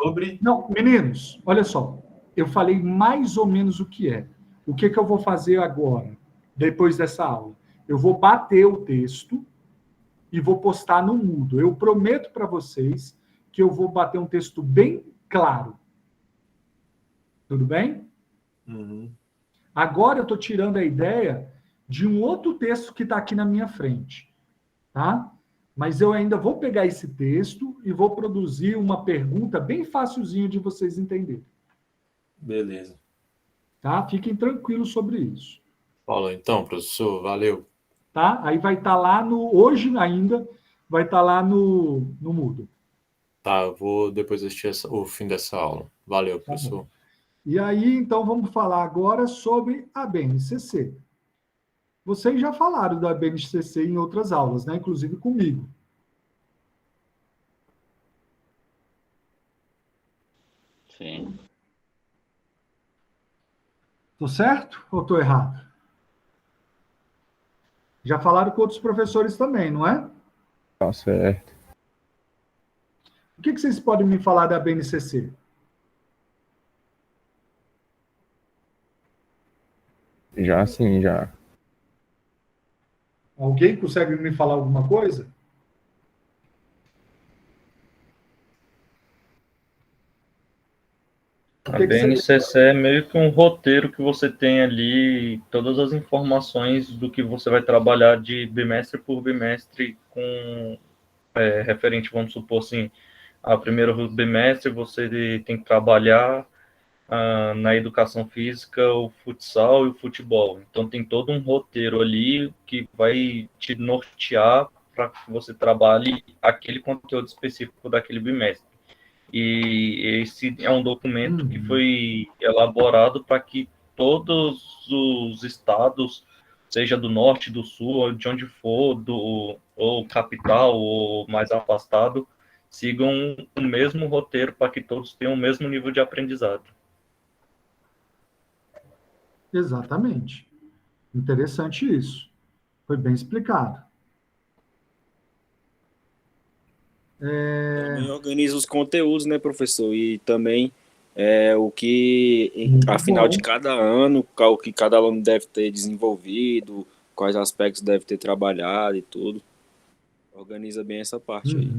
sobre... Não, meninos, olha só, eu falei mais ou menos o que é. O que eu vou fazer agora, depois dessa aula? Eu vou bater o texto e vou postar no Moodle. Eu prometo para vocês que eu vou bater um texto bem claro. Tudo bem? Uhum. Agora eu estou tirando a ideia de um outro texto que está aqui na minha frente. Tá? Mas eu ainda vou pegar esse texto e vou produzir uma pergunta bem facilzinho de vocês entenderem. Beleza. Tá? Fiquem tranquilos sobre isso. Falou então, professor. Valeu. Tá? Aí vai estar lá hoje ainda, vai estar lá no Moodle. Tá, eu vou depois assistir o fim dessa aula. Valeu, professor. E aí, então, vamos falar agora sobre a BNCC. Vocês já falaram da BNCC em outras aulas, né? Inclusive comigo. Sim. Tô certo ou tô errado? Já falaram com outros professores também, não é? Tá certo. O que vocês podem me falar da BNCC? Já sim, já. Alguém consegue me falar alguma coisa? A BNCC é meio que um roteiro que você tem ali, todas as informações do que você vai trabalhar de bimestre por bimestre com referente, vamos supor assim, a primeiro bimestre você tem que trabalhar na educação física, o futsal e o futebol. Então tem todo um roteiro ali que vai te nortear para que você trabalhe aquele conteúdo específico daquele bimestre. E esse é um documento que foi elaborado para que todos os estados, seja do norte, do sul, ou de onde for, ou capital, ou mais afastado, sigam o mesmo roteiro para que todos tenham o mesmo nível de aprendizado. Exatamente. Interessante isso. Foi bem explicado. Também organiza os conteúdos, né, professor? E também o que, afinal de cada ano, o que cada aluno deve ter desenvolvido, quais aspectos deve ter trabalhado e tudo. Organiza bem essa parte aí.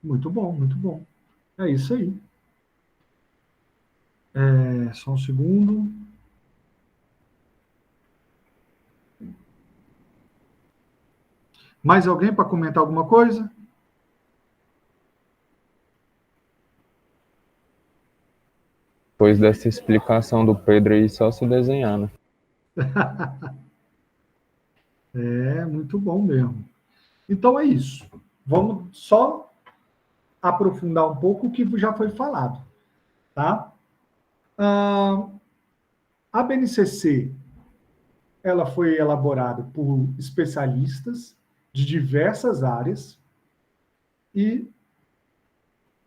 Muito bom, muito bom. É isso aí. Só um segundo. Mais alguém para comentar alguma coisa? Depois dessa explicação do Pedro aí, só se desenhar, né? Muito bom mesmo. Então é isso. Vamos só aprofundar um pouco o que já foi falado. Tá? A BNCC ela foi elaborada por especialistas de diversas áreas e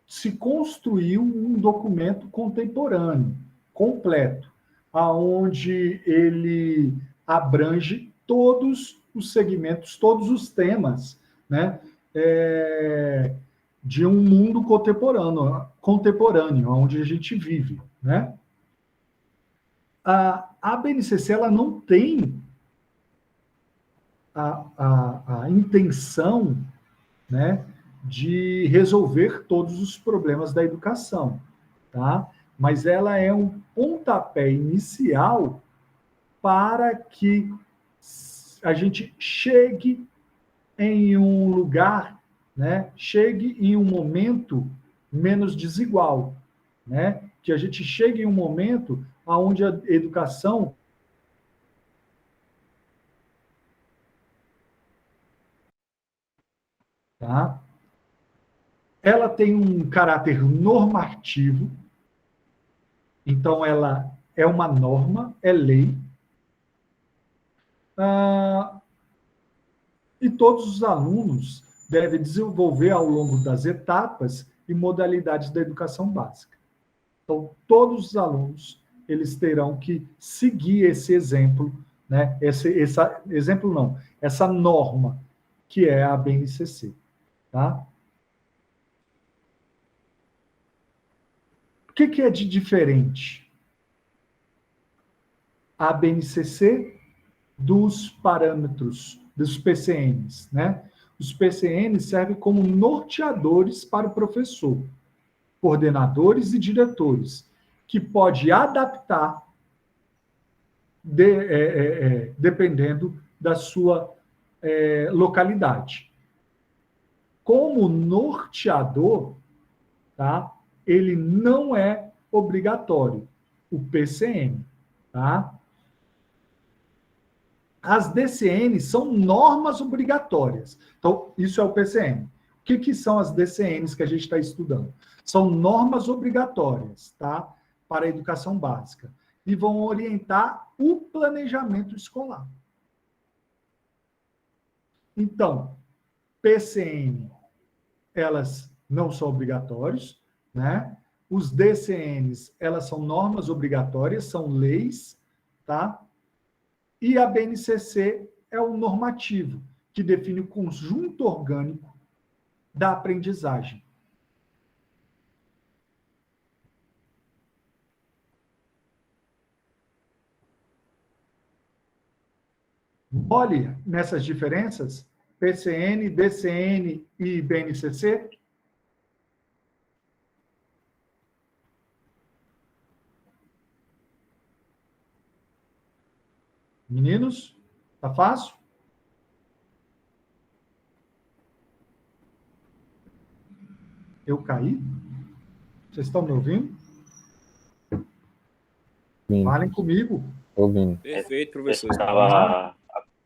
se construiu um documento contemporâneo, completo, aonde ele abrange todos os segmentos, todos os temas, né, de um mundo contemporâneo, onde a gente vive, né? A BNCC ela não tem a intenção, né, de resolver todos os problemas da educação, tá? mas ela é um pontapé inicial para que a gente chegue em um lugar, né? Chegue em um momento menos desigual, né? Que a gente chegue em um momento onde a educação tá? Ela tem um caráter normativo, então ela é uma norma, é lei, e todos os alunos devem desenvolver ao longo das etapas e modalidades da educação básica. Então, todos os alunos, eles terão que seguir esse exemplo, né? Exemplo não, essa norma, que é a BNCC, tá? O que é de diferente a BNCC dos parâmetros, dos PCNs, né? Os PCNs servem como norteadores para o professor, coordenadores e diretores, que pode adaptar dependendo da sua localidade. Como norteador, tá? Ele não é obrigatório, o PCN, tá? As DCNs são normas obrigatórias. Então, isso é o PCN. O que são as DCNs que a gente está estudando? São normas obrigatórias, tá? Para a educação básica. E vão orientar o planejamento escolar. Então, PCN, elas não são obrigatórias, né? Os DCNs, elas são normas obrigatórias, são leis, tá? E a BNCC é o normativo, que define o conjunto orgânico da aprendizagem. Olhe nessas diferenças, PCN, DCN e BNCC. Meninos, tá fácil? Eu caí? Vocês estão me ouvindo? Falem comigo. Ouvindo. Perfeito, professor. A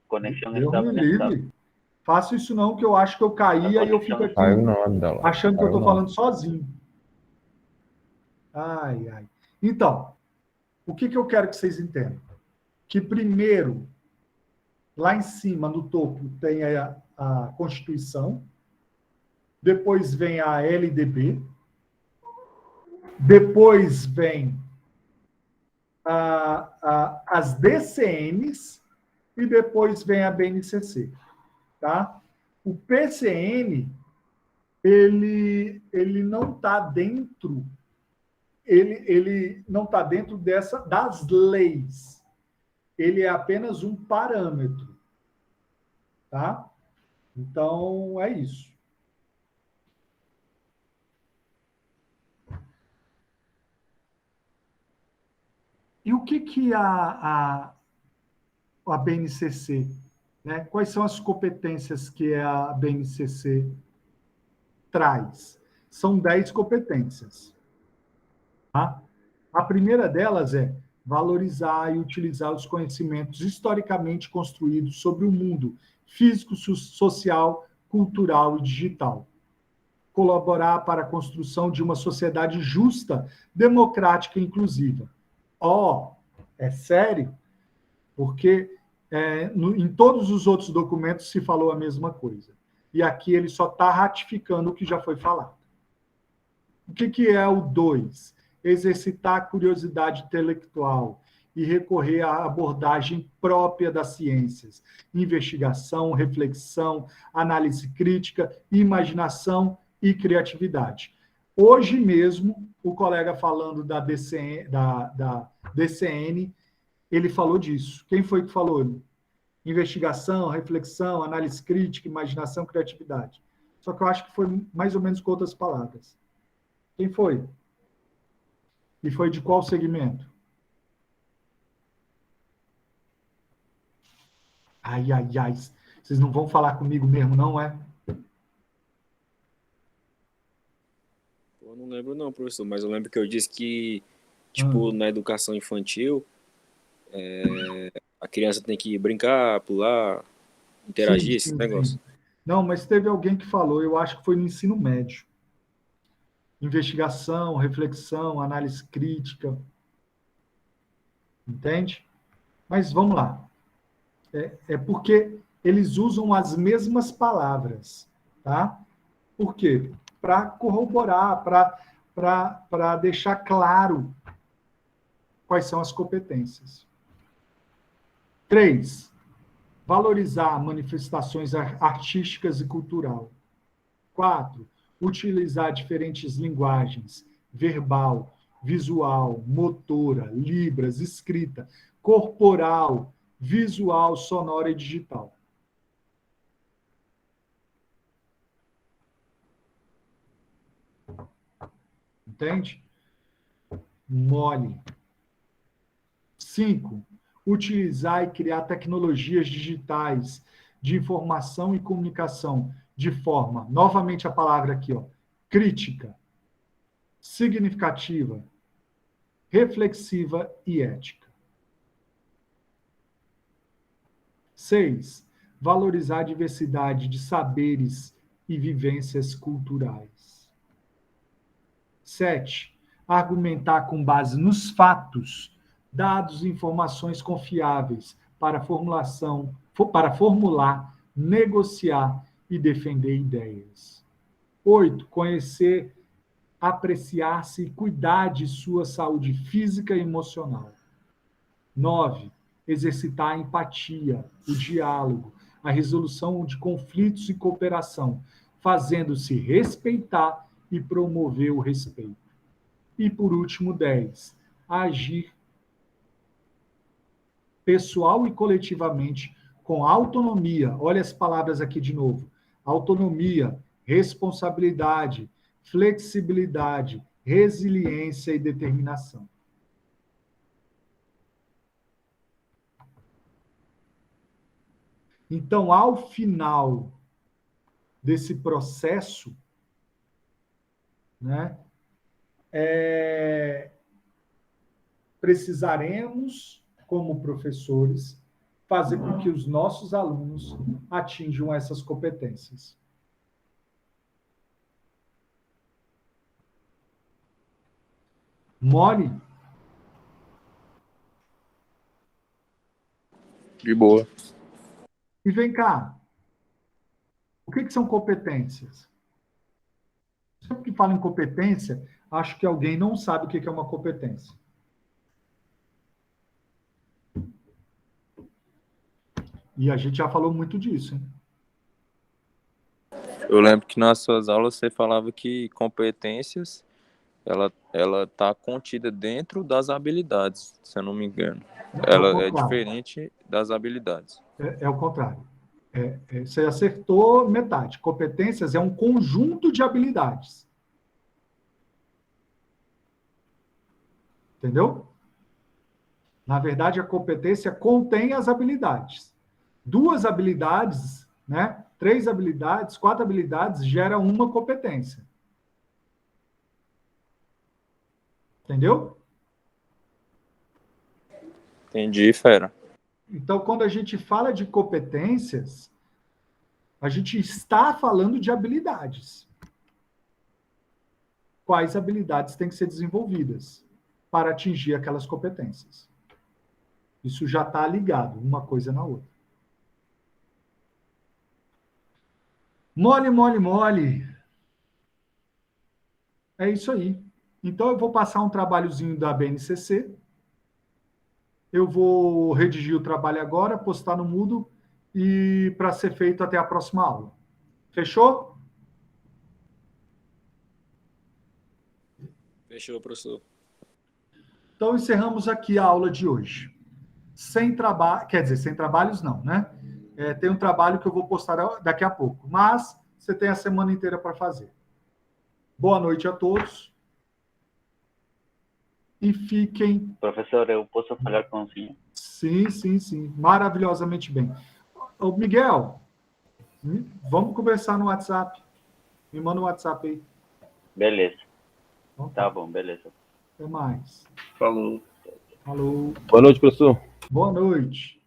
conexão Deus estava me livre. Faço isso não, que eu acho que eu caí, aí eu fico aqui achando que eu estou falando sozinho. Ai, ai. Então, o que eu quero que vocês entendam? Que primeiro, lá em cima, no topo, tem a Constituição, depois vem a LDB, depois vem as DCNs e depois vem a BNCC, tá? O PCN, ele não está dentro, ele não está dentro das leis. Ele é apenas um parâmetro, tá? Então, é isso. E o que a BNCC, né? Quais são as competências que a BNCC traz? São 10 competências. Tá? A primeira delas é valorizar e utilizar os conhecimentos historicamente construídos sobre o mundo físico, social, cultural e digital. Colaborar para a construção de uma sociedade justa, democrática e inclusiva. É sério? Porque em todos os outros documentos se falou a mesma coisa. E aqui ele só está ratificando o que já foi falado. O que é o 2? Exercitar a curiosidade intelectual e recorrer à abordagem própria das ciências. Investigação, reflexão, análise crítica, imaginação e criatividade. Hoje mesmo, o colega falando da DCN, ele falou disso. Quem foi que falou? Investigação, reflexão, análise crítica, imaginação, criatividade. Só que eu acho que foi mais ou menos com outras palavras. Quem foi? E foi de qual segmento? Ai, ai, ai. Vocês não vão falar comigo mesmo, não é? Eu não lembro não, professor, mas eu lembro que eu disse que, tipo, na educação infantil, a criança tem que brincar, pular, interagir, esse negócio. Sim. Não, mas teve alguém que falou, eu acho que foi no ensino médio. Investigação, reflexão, análise crítica. Entende? Mas vamos lá. É porque eles usam as mesmas palavras, tá? Por quê? Para corroborar, para deixar claro quais são as competências. 3. Valorizar manifestações artísticas e cultural. 4. Utilizar diferentes linguagens, verbal, visual, motora, libras, escrita, corporal, visual, sonora e digital. Entende? Mole. 5. Utilizar e criar tecnologias digitais de informação e comunicação de forma, novamente a palavra aqui, ó, crítica, significativa, reflexiva e ética. 6. Valorizar a diversidade de saberes e vivências culturais. 7. Argumentar com base nos fatos, dados e informações confiáveis para formular, negociar e defender ideias. 8. Conhecer, apreciar-se e cuidar de sua saúde física e emocional. 9. Exercitar a empatia, o diálogo, a resolução de conflitos e cooperação, fazendo-se respeitar e promover o respeito. E, por último, 10. Agir pessoal e coletivamente com autonomia. Olha as palavras aqui de novo. Autonomia, responsabilidade, flexibilidade, resiliência e determinação. Então, ao final desse processo, né, precisaremos, como professores, fazer com que os nossos alunos atinjam essas competências. Mole? De boa. E vem cá. O que são competências? Sempre que falo em competência, acho que alguém não sabe o que é uma competência. E a gente já falou muito disso, hein? Eu lembro que nas suas aulas você falava que competências ela está contida dentro das habilidades, se eu não me engano. Ela é diferente das habilidades. É o contrário. Você acertou metade. Competências é um conjunto de habilidades. Entendeu? Na verdade, a competência contém as habilidades. 2 habilidades, né? 3 habilidades, 4 habilidades gera uma competência. Entendeu? Entendi, fera. Então, quando a gente fala de competências, a gente está falando de habilidades. Quais habilidades têm que ser desenvolvidas para atingir aquelas competências? Isso já está ligado, uma coisa na outra. Mole, mole, mole. É isso aí. Então, eu vou passar um trabalhozinho da BNCC. Eu vou redigir o trabalho agora, postar no Moodle e para ser feito até a próxima aula. Fechou? Fechou, professor. Então, encerramos aqui a aula de hoje. Sem trabalho, quer dizer, sem trabalhos não, né? Tem um trabalho que eu vou postar daqui a pouco, mas você tem a semana inteira para fazer. Boa noite a todos. e fiquem... Professor, eu posso falar com o senhor? Sim, sim, sim. Maravilhosamente bem. Ô, Miguel, vamos conversar no WhatsApp. Me manda um WhatsApp aí. Beleza. Então, Tá bom, beleza. Até mais. Falou. Falou. Boa noite, professor. Boa noite.